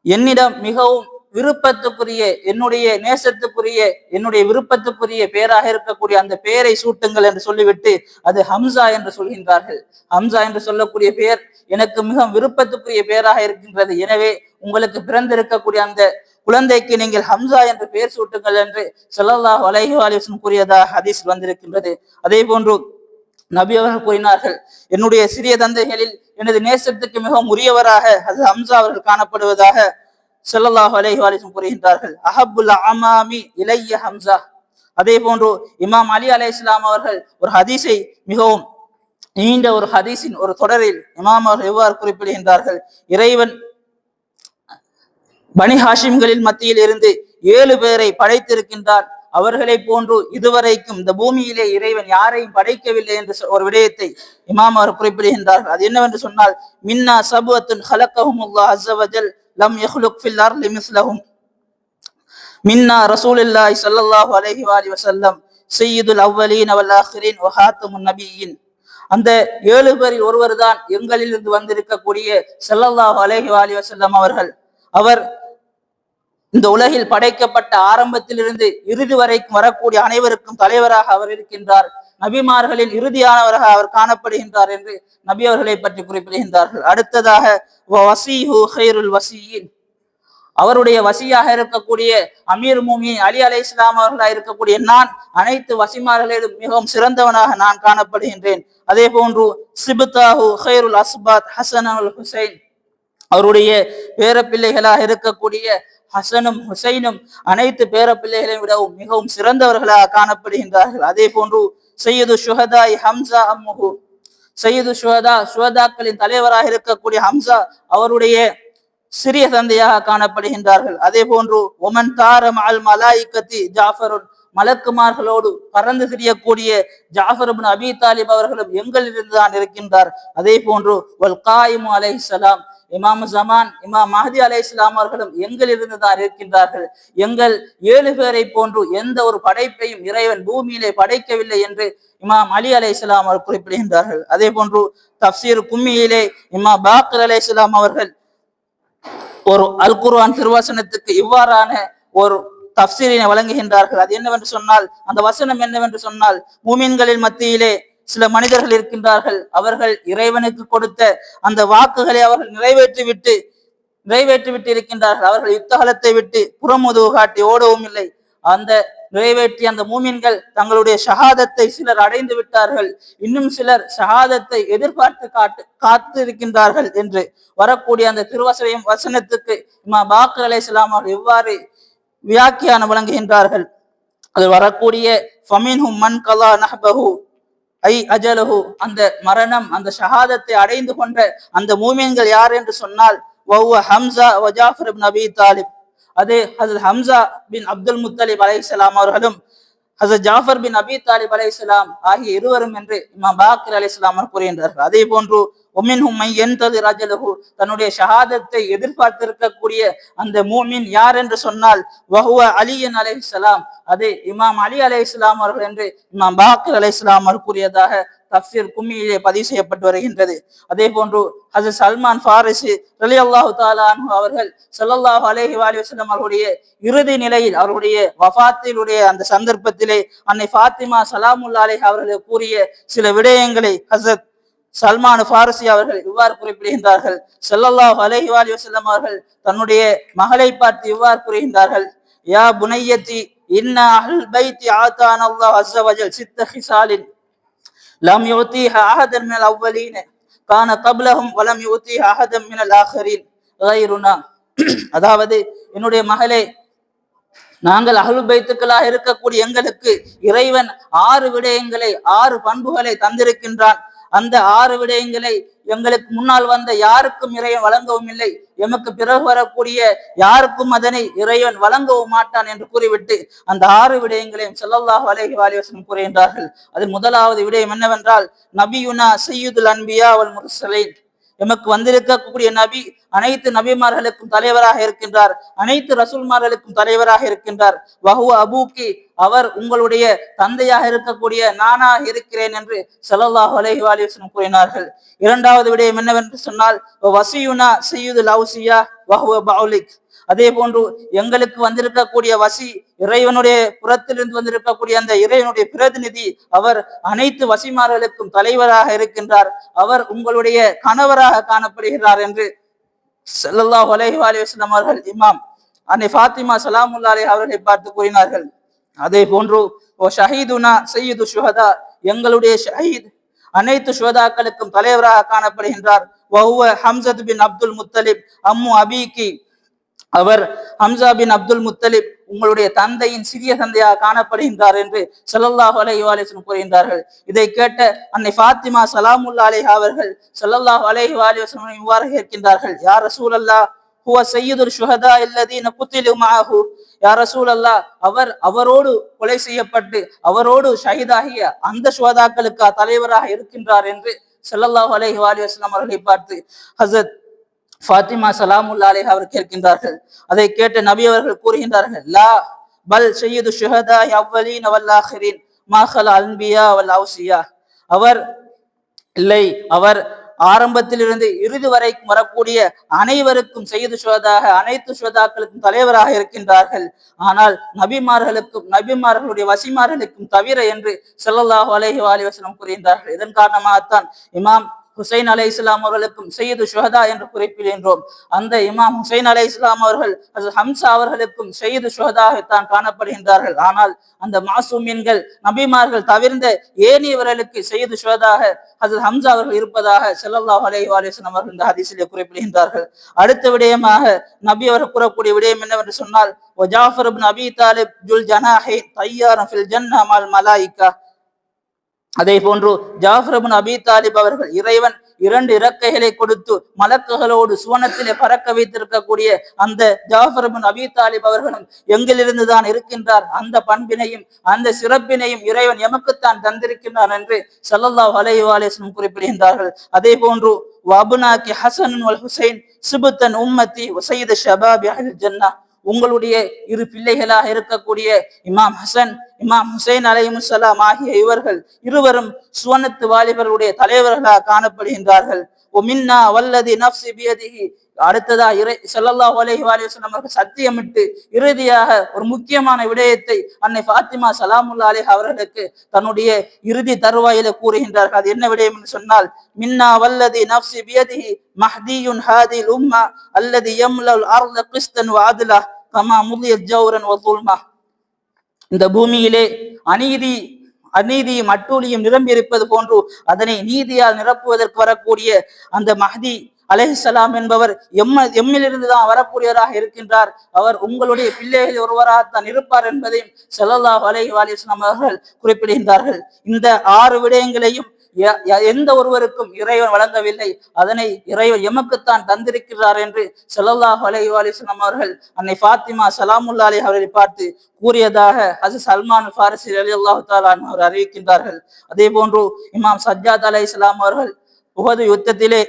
என்னிடம் மிகவும் விருப்பத்துக்குரிய, என்னுடைய நேசத்துக்குரிய, என்னுடைய விருப்பத்துக்குரிய பெயராக இருக்கக்கூடிய அந்த பெயரை சூட்டுங்கள் என்று சொல்லிவிட்டு அது ஹம்சா என்று சொல்கின்றார்கள். ஹம்சா என்று சொல்லக்கூடிய பெயர் எனக்கு மிகவும் விருப்பத்துக்குரிய பெயராக இருக்கின்றது, எனவே உங்களுக்கு பிறந்திருக்கக்கூடிய அந்த குழந்தைக்கு நீங்கள் ஹம்சா என்று பெயர் சூட்டுங்கள் என்று ஸல்லல்லாஹு அலைஹி வஸல்லம் கூறியதாக ஹதீஸ் வந்திருக்கின்றது. அதே போன்று நபி அவர்கள் கூறினார்கள், என்னுடைய சிறிய தந்தைகளில் எனது நேசத்துக்கு மிகவும் உரியவராக ஹஸரத் ஹம்சா அவர்கள் காணப்படுவதாக ஸல்லல்லாஹு அலைஹி வஸல்லம் கூறுகின்றார்கள். அஹப்புல் அமாமி இலைய ஹம்சா. அதே போன்று இமாம் அலி அலைஹிஸ்ஸலாம் அவர்கள் ஒரு ஹதீஸை, மிகவும் நீண்ட ஒரு ஹதீஸின் ஒரு தொடரில் இமாம் அவர்கள் எவ்வாறு குறிப்பிடுகின்றார்கள், இறைவன் பனி ஹாஷிம்களின் மத்தியில் இருந்து 7 பேரை படைத்திருக்கின்றார், அவர்களை போன்று இதுவரைக்கும் இந்த பூமியிலே இறைவன் யாரையும் படைக்கவில்லை என்று ஒரு விடயத்தை இமாம் அவர் குறிப்பிடுகின்றார்கள். அது என்னவென்று சொன்னால், மின்னா சபுவத்துன் ஹலக்கஹுமுல்லாஹ் அஸ்ஸ வஜல் லம் யஹ்லுக் ஃபில் அர்லி மிஸ்லஹும் மின்னா ரசூலுல்லாஹி ஸல்லல்லாஹு அலைஹி வஸல்லம் சய்யிதுல் அவ்வலீன வல் ஆখিরিன் வ ஹாத்தமுன் நபியின். அந்த 7 பேரில் ஒருவர் தான் எங்களிலிருந்து வந்திருக்கக்கூடிய ஸல்லல்லாஹு அலைஹி வஸல்லம் அவர்கள். அவர் இந்த உலகில் படைக்கப்பட்ட ஆரம்பத்திலிருந்து இறுதி வரைக்கும் வரக்கூடிய அனைவருக்கும் தலைவராக அவர் இருக்கின்றார், நபிமார்களில் இறுதியானவராக அவர் காணப்படுகின்றார் என்று நபி அவர்களை பற்றி குறிப்பிடுகின்றார்கள். அடுத்ததாக வஸீஹு கைருல் வஸீயின், அவருடைய வசியாக இருக்கக்கூடிய அமீர் முஃமினீன் அலி அலைஹிஸ்ஸலாம் அவர்களாக இருக்கக்கூடிய நான் அனைத்து வசிமார்களிலும் மிகவும் சிறந்தவனாக நான் காணப்படுகின்றேன். அதே போன்று சிபுதாஹு கைருல் அஸ்பாத் ஹசன் அல் ஹுசைன், அவருடைய பேர பிள்ளைகளாக இருக்கக்கூடிய ஹசனும் ஹுசைனும் அனைத்து பேர பிள்ளைகளை விடவும் மிகவும் சிறந்தவர்களாக காணப்படுகின்றார்கள். அதே போன்று சையது ஷுஹதாய் ஹம்சா அம்முஹு, சையது ஷுஹதாக்களின் தலைவராக இருக்கக்கூடிய ஹம்சா அவருடைய சிறிய தந்தையாக காணப்படுகின்றார்கள். அதே போன்று ஒமன் தாரம் அல் மலாயிகத்தி ஜாஃபருன், மலக்குமார்களோடு பறந்து திரியக்கூடிய ஜாஃபர் இப்னு அபி தாலிப் அவர்களும் எங்களிலிருந்து தான் இருக்கின்றார். அதே போன்று வல் காயிமு அலைஹிஸ்ஸலாம், இமாம் ஜமான் இமாம் மஹதி அலைஹிஸ்ஸலாம் அவர்களும் எங்களிலிருந்து தான் இருக்கின்றார்கள். எங்கள் 7 பேரை போன்று எந்த ஒரு படைப்பையும் இறைவன் பூமியிலே படைக்கவில்லை என்று இமாம் அலி அலைஹிஸ்ஸலாம் அவர்கள் குறிப்பிடுகின்றார்கள். அதே போன்று தஃப்சீர் கும்மியிலே இமாம் பாக்கர் அலைஹிஸ்ஸலாம் அவர்கள் ஒரு அல் குர்ஆன் திருவசனத்துக்கு இவ்வாறான ஒரு தஃப்சீரினை வழங்குகின்றார்கள். அது என்னவென்று சொன்னால், அந்த வசனம் என்னவென்று சொன்னால், மூமின்களின் மத்தியிலே சில மனிதர்கள் இருக்கின்றார்கள், அவர்கள் இறைவனுக்கு கொடுத்த அந்த வாக்குகளை அவர்கள் நிறைவேற்றி விட்டு இருக்கின்றார்கள். அவர்கள் யுத்தகலத்தை விட்டு புறமுதுகு காட்டி ஓடவும் இல்லை. அந்த நிறைவேற்றி அந்த மூமின்கள் தங்களுடைய ஷஹாதத்தை சிலர் அடைந்து விட்டார்கள், இன்னும் சிலர் ஷஹாதத்தை எதிர்பார்த்து காத்து இருக்கின்றார்கள் என்று வரக்கூடிய அந்த வசனத்துக்கு இமாம் பாக்கர் அலைஹிஸ்ஸலாம் அவர்கள் எவ்வாறு வியாக்கியானம் வழங்குகின்றார்கள். அது வரக்கூடிய ஃபமின்ஹும் மன் கலா நஹ்பஹு ஐ அஜலஹு, அந்த மரணம், அந்த ஷஹாதத்தை அடைந்து கொண்ட அந்த மூமின்கள் யார் என்று சொன்னால், வஹுவ ஹம்ஸா வ ஜாஃபர் இப்னு அபி தாலிப், அது ஹஸரத் ஹம்ஸா பின் அப்துல் முத்தலிப் அலைஹிஸ்ஸலாம் அவர்களும் ஹஸரத் ஜாஃபர் பின் அபி தாலிப் அலைஹிஸ்ஸலாம் ஆகிய இருவரும் என்று இமாம் பாக்கர் அலைஹிஸ்ஸலாம் அவர்கள் கூறுகின்றார்கள். அதே போன்று ஒமின்ஹும் மை யன்தஸிர் அஜலஹு, தன்னுடைய ஷஹாதத்தை எதிர்பார்த்திருக்கக்கூடிய அந்த மூமின் யார் என்று சொன்னால், வஹுவ அலியன் அலைஹிஸ்ஸலாம், அது இமாம் அலி அலை இஸ்லாம் அவர்கள் என்று இமாம் பாக்கர் அலை இஸ்லாம் அவர்கள் கூறியதாக தஃப்சீர் கும்மியிலே பதிவு செய்யப்பட்டு வருகின்றது. அதே போன்று ஹஜ்ரத் சல்மான் ஃபாரிசி ரலியல்லாஹு தஆலா அன்ஹு அவர்கள் ஸல்லல்லாஹு அலைஹி வஸல்லம் அவர்களுடைய இறுதி நிலையில் அவருடைய வஃபாத்திலுடைய அந்த சந்தர்ப்பத்திலே அன்னை ஃபாத்திமா ஸலாமுல்லாஹி அலைஹா அவர்கள் கூறிய சில விடயங்களை ஹஜ்ரத் சல்மான் ஃபாரிசி அவர்கள் இவ்வாறு குறிப்பிடுகின்றார்கள். ஸல்லல்லாஹு அலைஹி வஸல்லம் அவர்கள் தன்னுடைய மகளை பார்த்து இவ்வாறு கூறுகின்றார்கள், யா புனையத்தி இன்ன அஹ்ல் பைத்தி ஆதான அல்லாஹ் அஸ்ஸ வஜல் சித்த ஹிசாலின் லம் யுதீஹா அஹதன் மினல் அவ்வலீன கான கப்லஹும் வலம் யுதீஹா அஹதன் மினல் ஆஹிரீன் கைருனா. அதாவது, என்னுடைய மகளே, நாங்கள் அஹ்லுல் பைத்துக்களாக இருக்கக்கூடிய எங்களுக்கு இறைவன் 6 விடயங்களை 6 பண்புகளை தந்திருக்கின்றான். அந்த 6 விடயங்களை எங்களுக்கு முன்னால் வந்த யாருக்கும் இறைவன் வழங்கவும் இல்லை, எமக்கு பிறகு வரக்கூடிய யாருக்கும் அதனை இறைவன் வழங்கவும் மாட்டான் என்று கூறிவிட்டு அந்த 6 விடயங்களையும் ஸல்லல்லாஹு அலைஹி வஸல்லம் கூறுகின்றார்கள். அதில் முதலாவது விடயம் என்னவென்றால், நபியுனா சய்யிதுல் அன்பியா வல் முர்சலீன், எமக்கு வந்திருக்கக்கூடிய நபி அனைத்து நபிமார்களுக்கும் தலைவராக இருக்கின்றார், அனைத்து ரசூல்மார்களுக்கும் தலைவராக இருக்கின்றார். வஹுவ அபூக்கி, அவர் உங்களுடைய தந்தையாக இருக்கக்கூடிய நானாக இருக்கிறேன் என்று ஸல்லல்லாஹு அலைஹி வஸல்லம் கூறினார்கள். இரண்டாவது விடயம் என்னவென்று சொன்னால், வசியுனா சய்யிதுல் அவ்சியா வஹுவ பவுலிக், அதே போன்று எங்களுக்கு வந்திருக்கக்கூடிய வசி இறைவனுடைய புறத்திலிருந்து வந்திருக்கக்கூடிய அந்த இறைவனுடைய பிரதிநிதி, அவர் அனைத்து வசிமார்களுக்கும் தலைவராக இருக்கின்றார், அவர் உங்களுடைய கணவராக காணப்படுகிறார் என்று ஸல்லல்லாஹு அலைஹி வஸல்லம் அவர்கள் இமாம் அன்னை ஃபாத்திமா ஸலாமுல்லாஹி அலைஹா அவர்களை பார்த்து கூறினார்கள். அதே போன்று ஷஹீதுனா சய்யிது ஷுஹதா, எங்களுடைய ஷஹீத் அனைத்து ஷுஹதாக்களுக்கும் தலைவராக காணப்படுகின்றார். வஹுவ ஹம்ஸத் பின் அப்துல் முத்தலிப் அம்மு அபீகி, அவர் ஹம்சா பின் அப்துல் முத்தலிப் உங்களுடைய தந்தையின் சிறிய தந்தையாக காணப்படுகின்றார் என்று ஸல்லல்லாஹு அலைஹி வஸல்லம் கூறுகின்றார்கள். இதை கேட்ட அன்னை ஃபாத்திமா ஸலாமுல்லாஹி அலைஹா அவர்கள் ஸல்லல்லாஹு அலைஹி வஸல்லம் இவ்வாறு கேட்கின்றார்கள், யா ரசூலல்லாஹ் ஹுவ சய்யிதுல் ஷுஹதா அல்லதீன குத்திலு மஅஹு, யா ரசூலல்லாஹ், அவரோடு கொலை செய்யப்பட்டு அவரோடு ஷஹீதாகிய அந்த ஷுஹதாக்களுக்கு தலைவராக இருக்கின்றார் என்று ஸல்லல்லாஹு அலைஹி வஸல்லம் அவர்களை பார்த்து ஹஜ்ரத் ஃபாத்திமா ஸலாமுல்லாஹி அலைஹா அவர் கேட்கின்றார்கள். அதை கேட்டு நபி அவர்கள் கூறுகின்றார்கள், லா பல் சய்யிது ஷுஹதா அவ்வலீன வல் ஆஹிரீன் மா ஹல் அன்பியா வல் அவ்சியா, அவர் இல்லை, அவர் ஆரம்பத்திலிருந்து இறுதி வரைக்கும் வரக்கூடிய அனைவருக்கும் சய்யிது ஷுஹதாக அனைத்து ஷுஹதாக்களுக்கும் தலைவராக இருக்கின்றார்கள், ஆனால் நபிமார்களுடைய வசிமார்களுக்கும் தவிர என்று ஸல்லல்லாஹு அலைஹி வஸல்லம் கூறுகின்றார்கள். இதன் காரணமாகத்தான் இமாம் ஹுசைன் அலை இஸ்லாம் அவர்களுக்கும் சய்யிது ஷுஹதா என்று குறிப்பிடுகின்றோம். அந்த இமாம் ஹுசைன் அலை இஸ்லாம் அவர்கள் ஹம்சா அவர்களுக்கும் சய்யிது ஷுஹதாகத்தான் காணப்படுகின்றார்கள். ஆனால் அந்த மாசூமீன்கள் நபிமார்கள் தவிர்ந்த ஏனையவர்களுக்கு சய்யிது ஷுஹதாக ஹஜ்ரத் ஹம்சா அவர்கள் இருப்பதாக ஸல்லல்லாஹு அலைஹி வஸல்லம் அவர்கள் இந்த ஹதீஸிலே குறிப்பிடுகின்றார்கள். அடுத்த விடயமாக நபி அவர்கள் கூறக்கூடிய விடயம் என்னவென்று சொன்னால், ஜாஃபர் இப்னு அபி தாலிப் ஜுல் ஜனாஹி தய்யாரன் ஃபில் ஜன்னah மல் மலாயிகா, அதே போன்று ஜாஃபர் இப்னு அபி தாலிப் அவர்கள் இறைவன் 2 இறக்கைகளை கொடுத்து மலக்குகளோடு சுவனத்திலே பறக்க வைத்திருக்கக்கூடிய அந்த ஜாஃபர் இப்னு அபி தாலிப் அவர்களும் எங்கிலிருந்து தான் இருக்கின்றார், அந்த பண்பினையும் அந்த சிறப்பினையும் இறைவன் எமக்குத்தான் தந்திருக்கின்றார் என்று ஸல்லல்லாஹு அலைஹி வஸல்லம் குறிப்பிடுகின்றார்கள். அதே போன்று வஅப்னாகி ஹஸன் வல் ஹுசைன் சுபுத்தன் உம்மத்தி வஸையிது ஷபாபி அஹ்லில் ஜன்னah, உங்களுடைய 2 பிள்ளைகளாக இருக்கக்கூடிய இமாம் ஹசன் இமாம் ஹுசைன் அலைஹிமுஸ்ஸலாம் ஆகிய இவர்கள் இருவரும் சுவனத்து வாலிபர்களுடைய தலைவர்களாக காணப்படுகின்றார்கள். ஒமின்னா வல்லதி நஃப்ஸி பியதிஹி, அடுத்ததா ஸல்லல்லாஹு அலைஹி வஸல்லம் அவர்கள் சத்தியமிட்டு இறுதியாக ஒரு முக்கியமான விடயத்தை அன்னை ஃபாத்திமா ஸலாமுல்லாஹி அலைஹா அவர்களுக்கு தன்னுடைய இறுதி தருவாயில கூறுகின்றார்கள். அது என்ன விடயம் என்று சொன்னால், மின்னா வல்லதி நஃப்ஸி பியதிஹி மஹ்தியுன் ஹாதில் உம்மா அல்லதி யம்லல் அர்த கிஸ்தன் வ அத்லா கமா முதியத் ஜௌரன் வ ظுல்மா, இந்த பூமியிலே அநீதியும் அட்டூழியும் நிரம்பி இருப்பது போன்று அதனை நீதியால் நிரப்புவதற்கு வரக்கூடிய அந்த மஹ்தி அலைஹிஸ்ஸலாம் என்பவர் எம்மிலிருந்து தான் வரக்கூடியவராக இருக்கின்றார், அவர் உங்களுடைய பிள்ளைகள் ஒருவராகத்தான் இருப்பார் என்பதையும் ஸல்லல்லாஹு அலைஹி வஸல்லம் அவர்கள் குறிப்பிடுகின்றார்கள். இந்த 6 விடயங்களையும் எந்த ஒருவருக்கும் இறைவன் வழங்கவில்லை, அதனை இறைவன் எமக்குத்தான் தந்திருக்கிறார் என்று ஸல்லல்லாஹு அலைஹி வஸல்லம் அவர்கள் அன்னை ஃபாத்திமா ஸலாமுல்லாஹி அலைஹா அவர்களை பார்த்து கூறியதாக ஹஜ்ரத் சல்மான் ஃபாரிசி ரலியல்லாஹு தஆலா அன்ஹு அவர் அறிவிக்கின்றார்கள். அதே போன்று இமாம் சஜ்ஜாத் அலைஹிஸ்ஸலாம் அவர்கள் உஹது யுத்தத்திலே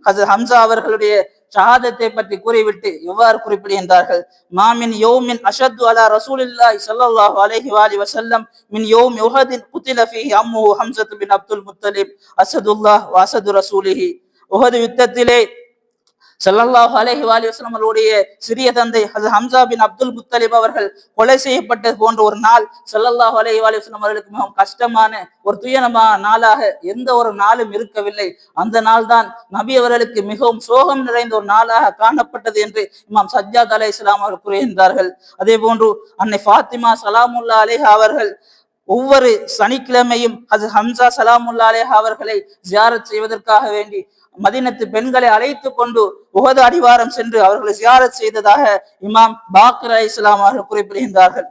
ஹஜ்ரத் ஹம்சா அவர்களுடைய ஷஹாதத்தை பற்றி கூறிவிட்டு இவ்வாறு குறிப்பிடுகின்றார்கள், மாமின் யௌமின் அஷத்து அலா ரசூலில்லாஹி ஸல்லல்லாஹு அலைஹி வஸல்லம் மின் யௌம் உஹதின் குத்தில ஃபீஹி அம்முஹு ஹம்ஸத்து பின் அப்துல் முத்தலிப் அஸதுல்லாஹ் வ அஸது ரசூலிஹி. உஹது யுத்தத்திலே ஸல்லல்லாஹு அலைஹி வஸல்லம் அவர்களுடைய சிறிய தந்தை ஹஜ்ரத் ஹம்ஸா பின் அப்துல் முத்தலிப் அவர்கள் கொலை செய்யப்பட்டது போன்ற ஒரு நாள் ஸல்லல்லாஹு அலைஹி வஸல்லம் அவர்களுக்கு மிகவும் கஷ்டமான ஒரு துயரமான நாளாக எந்த ஒரு நாளும் இருக்கவில்லை. அந்த நாள் தான் நபி அவர்களுக்கு மிகவும் சோகம் நிறைந்த ஒரு நாளாக காணப்பட்டது என்று இமாம் சஜ்ஜாத் அலைஹிஸ்ஸலாம் அவர்கள் கூறுகின்றார்கள். அதே போன்று அன்னை ஃபாத்திமா ஸலாமுல்லாஹி அலைஹா அவர்கள் ஒவ்வொரு சனிக்கிழமையும் ஹஜ்ரத் ஹம்ஸா ஸலாமுல்லாஹி அலைஹி அவர்களை ஜியாரத் செய்வதற்காக வேண்டி மதீனத்து பெண்களை அழைத்து கொண்டு உஹது அடிவாரம் சென்று அவர்களை ஜியாரத் செய்ததாக இமாம் பாக்கர் அலைஹிஸ்ஸலாம் அவர்கள் குறிப்பிடுகின்றார்கள்.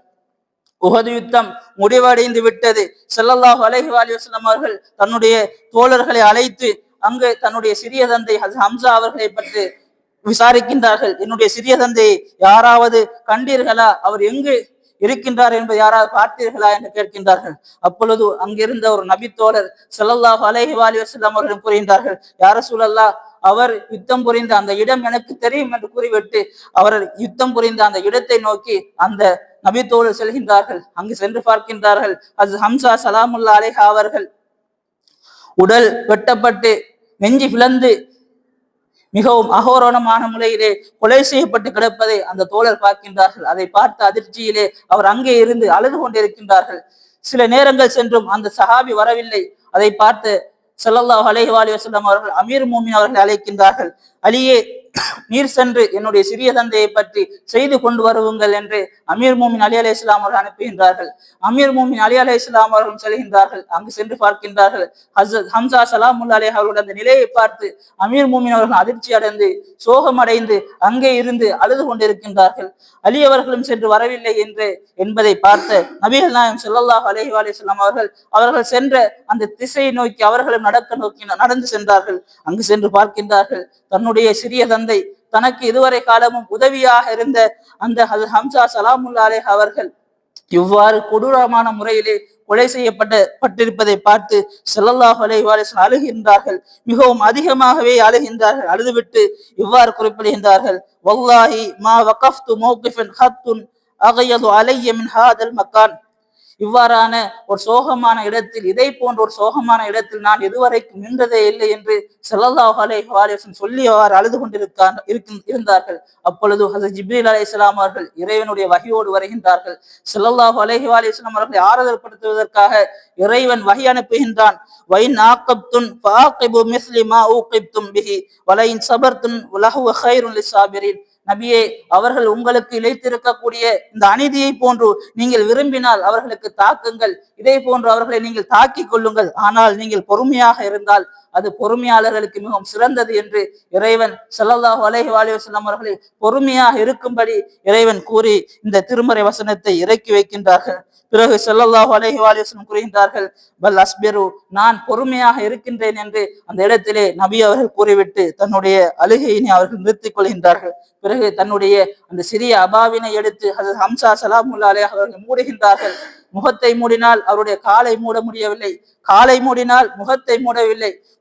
உஹது யுத்தம் முடிவடைந்து விட்டது. ஸல்லல்லாஹு அலைஹி வஸல்லம் அவர்கள் தன்னுடைய தோழர்களை அழைத்து அங்கு தன்னுடைய சிறிய தந்தை ஹஜ்ரத் ஹம்ஸா அவர்களை பற்றி விசாரிக்கின்றார்கள். என்னுடைய சிறிய தந்தையை யாராவது கண்டீர்களா, அவர் எங்கு இருக்கின்றார் என்பதை யாராவது பார்த்தீர்களா என்று கேட்கின்றார்கள். அப்பொழுது அங்கிருந்த ஒரு நபித்தோழர் ஸல்லல்லாஹு அலைஹி வஸல்லம் அவர்கள் கூறுகின்றார்கள், யா ரசூலல்லாஹ், அவர் யுத்தம் புரிந்த அந்த இடம் எனக்கு தெரியும் என்று கூறிவிட்டு அவர் யுத்தம் புரிந்த அந்த இடத்தை நோக்கி அந்த நபித்தோழர் செல்கின்றார்கள். அங்கு சென்று பார்க்கின்றார்கள், ஹஜ்ரத் ஹம்ஸா ஸலாமுல்லாஹி அலைஹி அவர்கள் உடல் வெட்டப்பட்டு நெஞ்சு பிளந்து மிகவும் அகோரணமான முறையிலே கொலை செய்யப்பட்டு கிடப்பதை அந்த தோழர் பார்க்கின்றார்கள். அதை பார்த்த அதிர்ச்சியிலே அவர் அங்கே இருந்து அழுது கொண்டிருக்கின்றார்கள். சில நேரங்கள் சென்றும் அந்த சஹாபி வரவில்லை. அதை பார்த்து ஸல்லல்லாஹு அலைஹி வஸல்லம் அவர்கள் அமீர் மோமின் அவர்களை அழைக்கின்றார்கள். அலியே, நீர் சென்று என்னுடைய சிறிய தந்தையை பற்றி செய்து கொண்டு வருவுங்கள் என்று அமீர் மோமின் அலி அலைஹிஸ்ஸலாம் அவர்கள் அனுப்புகின்றார்கள். அமீர் மோமின் அலி அலைஹிஸ்ஸலாம் அவர்கள் செல்கின்றார்கள். அங்கு சென்று பார்க்கின்றார்கள், ஹஜ்ரத் ஹம்ஸா ஸலாமுல்லாஹி அலைஹி அவர்களுடைய அந்த நிலையை பார்த்து அமீர் மோமின் அவர்கள் அதிர்ச்சி அடைந்து சோகமடைந்து அங்கே இருந்து அழுது கொண்டிருக்கின்றார்கள். அலி அவர்களும் சென்று வரவில்லை என்பதை பார்த்த நபிகள் நாயகம் ஸல்லல்லாஹு அலைஹி வஸல்லம் அவர்கள் சென்ற அந்த திசையை நோக்கி அவர்களும் நடந்து சென்றார்கள். அங்கு சென்று பார்க்கின்றார்கள், தன்னுடைய சிறிய தந்தை தனக்கு இதுவரை காலமும் உதவியாக இருந்த அந்த ஹம்ஸா ஸலாமுல்லாஹி அலைஹி அவர்கள் இவ்வாறு கொடூரமான முறையிலே கொலை செய்யப்பட்டிருப்பதை பார்த்து ஸல்லல்லாஹு அலைஹி வஸல்லம் அழுகின்றார்கள். மிகவும் அதிகமாகவே அழுகின்றார்கள். அழுதுவிட்டு இவ்வாறு குறிப்பிடுகின்றார்கள், வல்லாஹி மா வகஃப்து மௌகிஃபன் ஹத்துன் அகயது அலைய மின் ஹாதல் மக்கான். இவ்வாறான ஒரு சோகமான இடத்தில், இதை போன்ற ஒரு சோகமான இடத்தில் நான் இதுவரைக்கும் நின்றதே இல்லை என்று ஸல்லல்லாஹு அலைஹி வஸல்லம் சொல்லியவாறு அழுது இருந்தார்கள். அப்பொழுது ஹஜ்ரத் ஜிப்ரீல் அலைஹிஸ்ஸலாம் அவர்கள் இறைவனுடைய வஹியோடு வருகின்றார்கள். ஸல்லல்லாஹு அலைஹி வஸல்லம் அவர்களை ஆறுதல் படுத்துவதற்காக இறைவன் வஹி அனுப்புகின்றான். வைன் ஆகப்துன் ஃபஆகிபு மிஸ்லி மா ஊகிப்தும் பிஹி வலைன் சபர்துன் லஹுவ கைருன் லிஸ்ஸாபிரீன். நபியே, அவர்கள் உங்களுக்கு இழைத்திருக்கக்கூடிய இந்த அநீதியை போன்று நீங்கள் விரும்பினால் அவர்களுக்கு தாக்குங்கள், இதே போன்று அவர்களை நீங்கள் தாக்கிக் கொள்ளுங்கள். ஆனால் நீங்கள் பொறுமையாக இருந்தால் அது பொறுமையாளர்களுக்கு மிகவும் சிறந்தது என்று இறைவன் ஸல்லல்லாஹு அலைஹி வஸல்லம் அவர்களை பொறுமையாக இருக்கும்படி இறைவன் கூறி இந்த திருமறை வசனத்தை இறக்கி வைக்கின்றார்கள். பிறகு ஸல்லல்லாஹு அலைஹி வஸல்லம் கூறுகின்றார்கள், பல் அஸ்பிரு, நான் பொறுமையாக இருக்கின்றேன் என்று அந்த இடத்திலே நபி அவர்கள் கூறிவிட்டு தன்னுடைய அழுகையினை அவர்கள் நிறுத்திக் கொள்கின்றார்கள். பிறகு தன்னுடைய அந்த சிறிய அபாவினை எடுத்து ஹஜ்ரத் ஹம்ஸா ஸலாமுல்லாஹி அலைஹி அவர்கள் மூடுகின்றார்கள். முகத்தை மூடினால் அவருடைய காலை மூட முடியவில்லை, காலை மூடினால் முகத்தை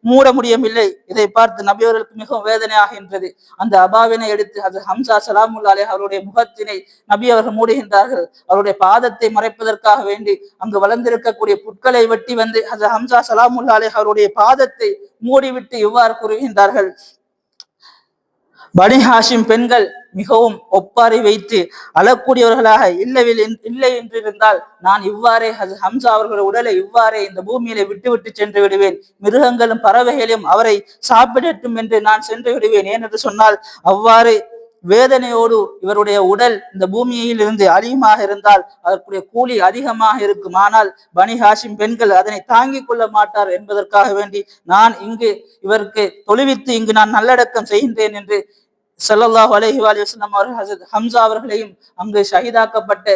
மூட முடியவில்லை. இதை பார்த்து நபி அவர்களுக்கு மிகவும் வேதனையாகின்றது. அந்த அபாவினை எடுத்து ஹஜ்ரத் ஹம்ஸா ஸலாமுல்லாஹி அலைஹி அவருடைய முகத்தினை நபி அவர்கள் மூடுகின்றார்கள். அவருடைய பாதத்தை மறைப்பதற்காக வேண்டி அங்கு வளர்ந்திருக்கக்கூடிய புட்களை வெட்டி வந்து ஹஜ்ரத் ஹம்ஸா ஸலாமுல்லாஹி அலைஹி அவருடைய பாதத்தை மூடிவிட்டு இவ்வாறு கூறுகின்றார்கள், பனி ஹாஷிம் பெண்கள் மிகவும் ஒப்பாரி வைத்து அழக்கூடியவர்களாக இல்லை என்றிருந்தால் நான் இவ்வாறே ஹம்ஸா அவர்களுடைய உடலை இவ்வாறே இந்த பூமியிலே விட்டு சென்று விடுவேன், மிருகங்களும் பறவைகளையும் அவரை சாப்பிடட்டும் என்று நான் சென்று விடுவேன். ஏனென்று சொன்னால் அவ்வாறு வேதனையோடு இவருடைய உடல் இந்த பூமியில் இருந்து அழியுமாக இருந்தால் அதற்குரிய கூலி அதிகமாக இருக்கும். ஆனால் பனி ஹாஷிம் பெண்கள் அதனை தாங்கிக் கொள்ள மாட்டார் என்பதற்காக வேண்டி நான் இங்கு இவருக்கு தொழுவித்து இங்கு நான் நல்லடக்கம் செய்கின்றேன் என்று ஸல்லல்லாஹு அலைஹி வஸல்லம் அவர்கள் ஹஜ்ரத் ஹம்ஸா அவர்களையும் அங்கு ஷஹீதாக்கப்பட்ட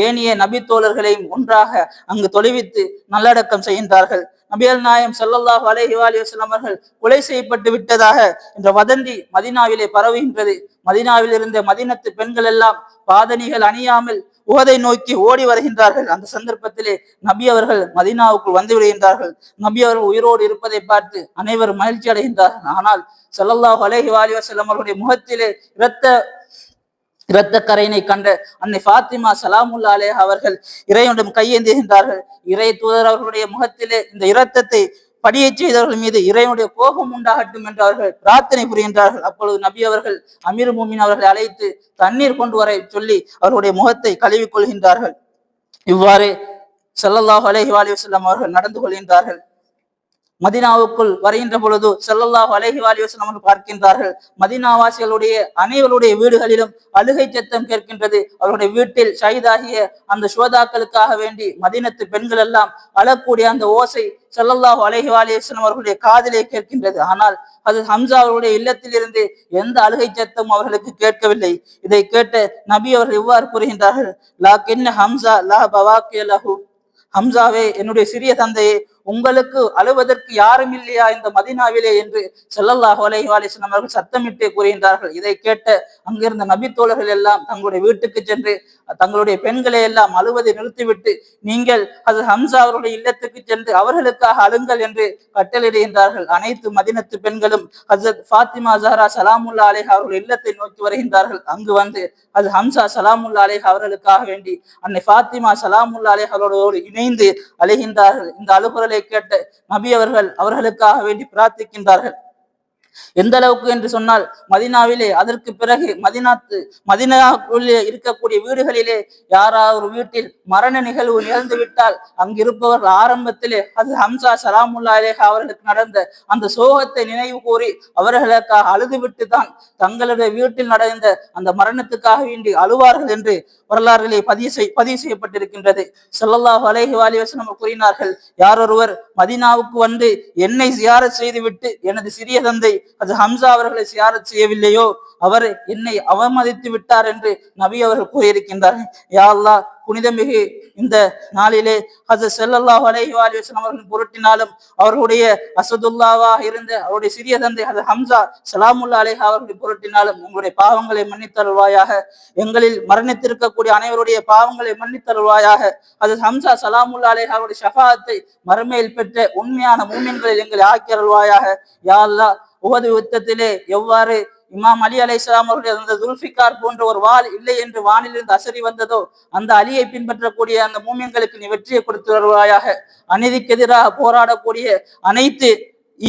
ஏனைய நபி தோழர்களையும் ஒன்றாக அங்கு தொழுவித்து நல்லடக்கம் செய்கின்றார்கள். நபிகள் நாயகம் ஸல்லல்லாஹு அலைஹி வஸல்லம் அவர்கள் கொலை செய்யப்பட்டு விட்டதாக என்ற வதந்தி மதீனாவிலே பரவுகின்றது. மதீனாவில் இருந்த மதீனத்து பெண்கள் எல்லாம் பாதணிகள் அணியாமல் உஹதை நோக்கி ஓடி வருகின்றார்கள். அந்த சந்தர்ப்பத்திலே நபி அவர்கள் மதீனாவுக்குள் வந்து விடுகின்றார்கள். நபி அவர்கள் உயிரோடு இருப்பதை பார்த்து அனைவரும் மகிழ்ச்சி அடைகின்றார்கள். ஆனால் ஸல்லல்லாஹு அலைஹி வஸல்லம் அவர்களுடைய முகத்திலே இரத்த கரையினை கண்ட அன்னை ஃபாத்திமா ஸலாமுல்லா அலைஹா அவர்கள் இறைவனிடம் கையேந்துகின்றார்கள். இறை தூதர் அவர்களுடைய முகத்திலே இந்த இரத்தத்தை படியை செய்தவர்கள் மீது இறைவனுடைய கோபம் உண்டாகட்டும் என்று அவர்கள் பிரார்த்தனை புரிகின்றார்கள். அப்பொழுது நபி அவர்கள் அமீர் முஃமினீன் அவர்களை அழைத்து தண்ணீர் கொண்டு வர சொல்லி அவர்களுடைய முகத்தை கழுவிக் கொள்கின்றார்கள். இவ்வாறு ஸல்லல்லாஹு அலைஹி வஸல்லம் அவர்கள் நடந்து கொள்கின்றார்கள். மதீனாவுக்குள் வருகின்ற பொழுது ஸல்லல்லாஹு அலைஹி வஸல்லம் அவர்கள் பார்க்கின்றார்கள், மதீனாவாசிகளுடைய அனைவருடைய வீடுகளிலும் அழுகை சத்தம் கேட்கின்றது. அவருடைய வீட்டில் ஷஹீதாகிய அந்த சுஹதாக்களுக்காக வேண்டி மதீனத்து பெண்கள் எல்லாம் அழக்கூடிய அந்த ஓசை ஸல்லல்லாஹு அலைஹி வஸல்லம் அவர்களுடைய காதிலே கேட்கின்றது. ஆனால் அது ஹம்சா அவருடைய இல்லத்தில் இருந்து எந்த அழுகை சத்தம் அவர்களுக்கு கேட்கவில்லை. இதை கேட்ட நபி அவர்கள் இவ்வாறு கூறுகின்றார்கள், லாக்கின் ஹம்சா லா பவாக்கிய லஹு, ஹம்சாவே, என்னுடைய சிறிய தந்தையே, உங்களுக்கு அழுவதற்கு யாரும் இல்லையா இந்த மதீனாவிலே என்று ஸல்லல்லாஹு அலைஹி வஸல்லம் அவர்கள் சத்தமிட்டு கூறுகின்றார்கள். இதை கேட்ட அங்கிருந்த நபி தோழர்கள் எல்லாம் தங்களுடைய வீட்டுக்கு சென்று தங்களுடைய பெண்களை எல்லாம் அழுவதை நிறுத்திவிட்டு நீங்கள் அது ஹம்சா அவருடைய இல்லத்துக்கு சென்று அவர்களுக்காக அழுங்கள் என்று கட்டளையிடுகின்றார்கள். அனைத்து மதீனத்து பெண்களும் ஹஜ்ரத் ஃபாத்திமா ஸஹ்ரா ஸலாமுல்லா அலைஹா அவர்கள் இல்லத்தை நோக்கி வருகின்றார்கள். அங்கு வந்து அது ஹம்சா ஸலாமுல்லா அலைஹா அவர்களுக்காக வேண்டி அன்னை ஃபாத்திமா ஸலாமுல்லா அலைஹா அவர்களோடு இணைந்து அழுகின்றார்கள். இந்த அழுகுரலை கேட்ட நபி அவர்கள் அவர்களுக்காக வேண்டி பிரார்த்திக்கின்றார்கள். எந்த அளவுக்கு என்று சொன்னால், மதீனாவிலே அதற்கு பிறகு மதீனாவுக்குள்ளே இருக்கக்கூடிய வீடுகளிலே யாராவது ஒரு வீட்டில் மரண நிகழ்வு நிகழ்ந்து விட்டால் அங்கிருப்பவர்கள் ஆரம்பத்திலே அது ஹம்சா ஸலாமுல்லா அலைஹா அவர்களுக்கு நடந்த அந்த சோகத்தை நினைவு கூறி அவர்களுக்காக அழுதுவிட்டு தான் தங்களுடைய வீட்டில் நடந்த அந்த மரணத்துக்காக வேண்டி அழுவார்கள் என்று வரலாறுகளை பதிவு செய்யப்பட்டிருக்கின்றது. ஸல்லல்லாஹு அலைஹி வஸல்லம் கூறினார்கள், யாரொருவர் மதீனாவுக்கு வந்து என்னை ஜியாரத் செய்துவிட்டு எனது சிறிய தந்தை அது ஹம்சா அவர்களை ஜியாரத் செய்யவில்லையோ அவர் என்னை அவமதித்து விட்டார் என்று நபி அவர்கள் கூறியிருக்கின்றார்கள். யா அல்லாஹ், புனிதமிகு இந்த நாளிலே ஹஜ்ரத் ஸல்லல்லாஹு அலைஹி வஸல்லம் அவர்களின் பொருட்டினாலும் அவர்களுடைய அசதுல்லாவாக இருந்த அவருடைய சிறிய தந்தை ஹஜ்ரத் ஹம்சா ஸலாமுல்லா அலைஹா அவர்களுடைய பொருட்டினாலும் உங்களுடைய பாவங்களை மன்னித்தருள்வாயாக, எங்களில் மரணித்திருக்கக்கூடிய அனைவருடைய பாவங்களை மன்னித்தருள்வாயாக, ஹஜ்ரத் ஹம்சா ஸலாமுல்லா அலைஹா அவருடைய ஷஃபாஅத்தை மறுமையில் பெற்ற உண்மையான மூமின்களில் எங்களை ஆக்கியருள்வாயாக. யா அல்லாஹ், உஹது யுத்தத்திலே எவ்வாறு இமாம் அலி அலைஹிஸ்ஸலாம் அவருடைய அந்த துல்ஃபிகார் போன்ற ஒரு வாள் இல்லை என்று வானிலிருந்து அசறி வந்ததோ அந்த அலியை பின்பற்றக்கூடிய அந்த மூமின்களுக்கு நீ வெற்றியை கொடுத்து வருவாயாக. அநீதிக்கு எதிராக போராடக்கூடிய அனைத்து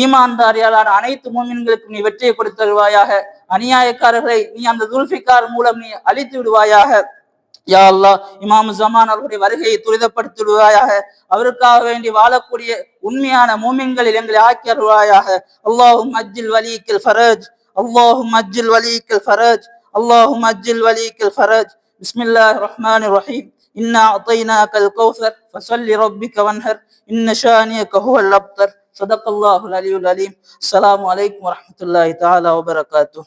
ஈமான்தாரியாலான அனைத்து மூமின்களுக்கும் நீ வெற்றியை கொடுத்து வருவாயாக. அநியாயக்காரர்களை நீ அந்த துல்ஃபிகார் மூலம் நீ அழித்து விடுவாயாக. யா அல்லாஹ், இமாம் ஜமான் அவருடைய வருகையை துரிதப்படுத்தி விடுவாயாக. அவருக்காக வேண்டி வாழக்கூடிய உண்மையான மூமின்களில் எங்களை ஆக்கி அருள்வாயாக. அல்லாஹும் அஜ்ஜில் வலீக்கல் ஃபரஜ், اللهم أجل وليك الفرج، اللهم أجل وليك الفرج. بسم الله الرحمن الرحيم. إنا أعطيناك الكوثر فصل لربك وانحر إن شانئك هو الأبتر. صدق الله العلي العليم. السلام عليكم ورحمة الله تعالى وبركاته.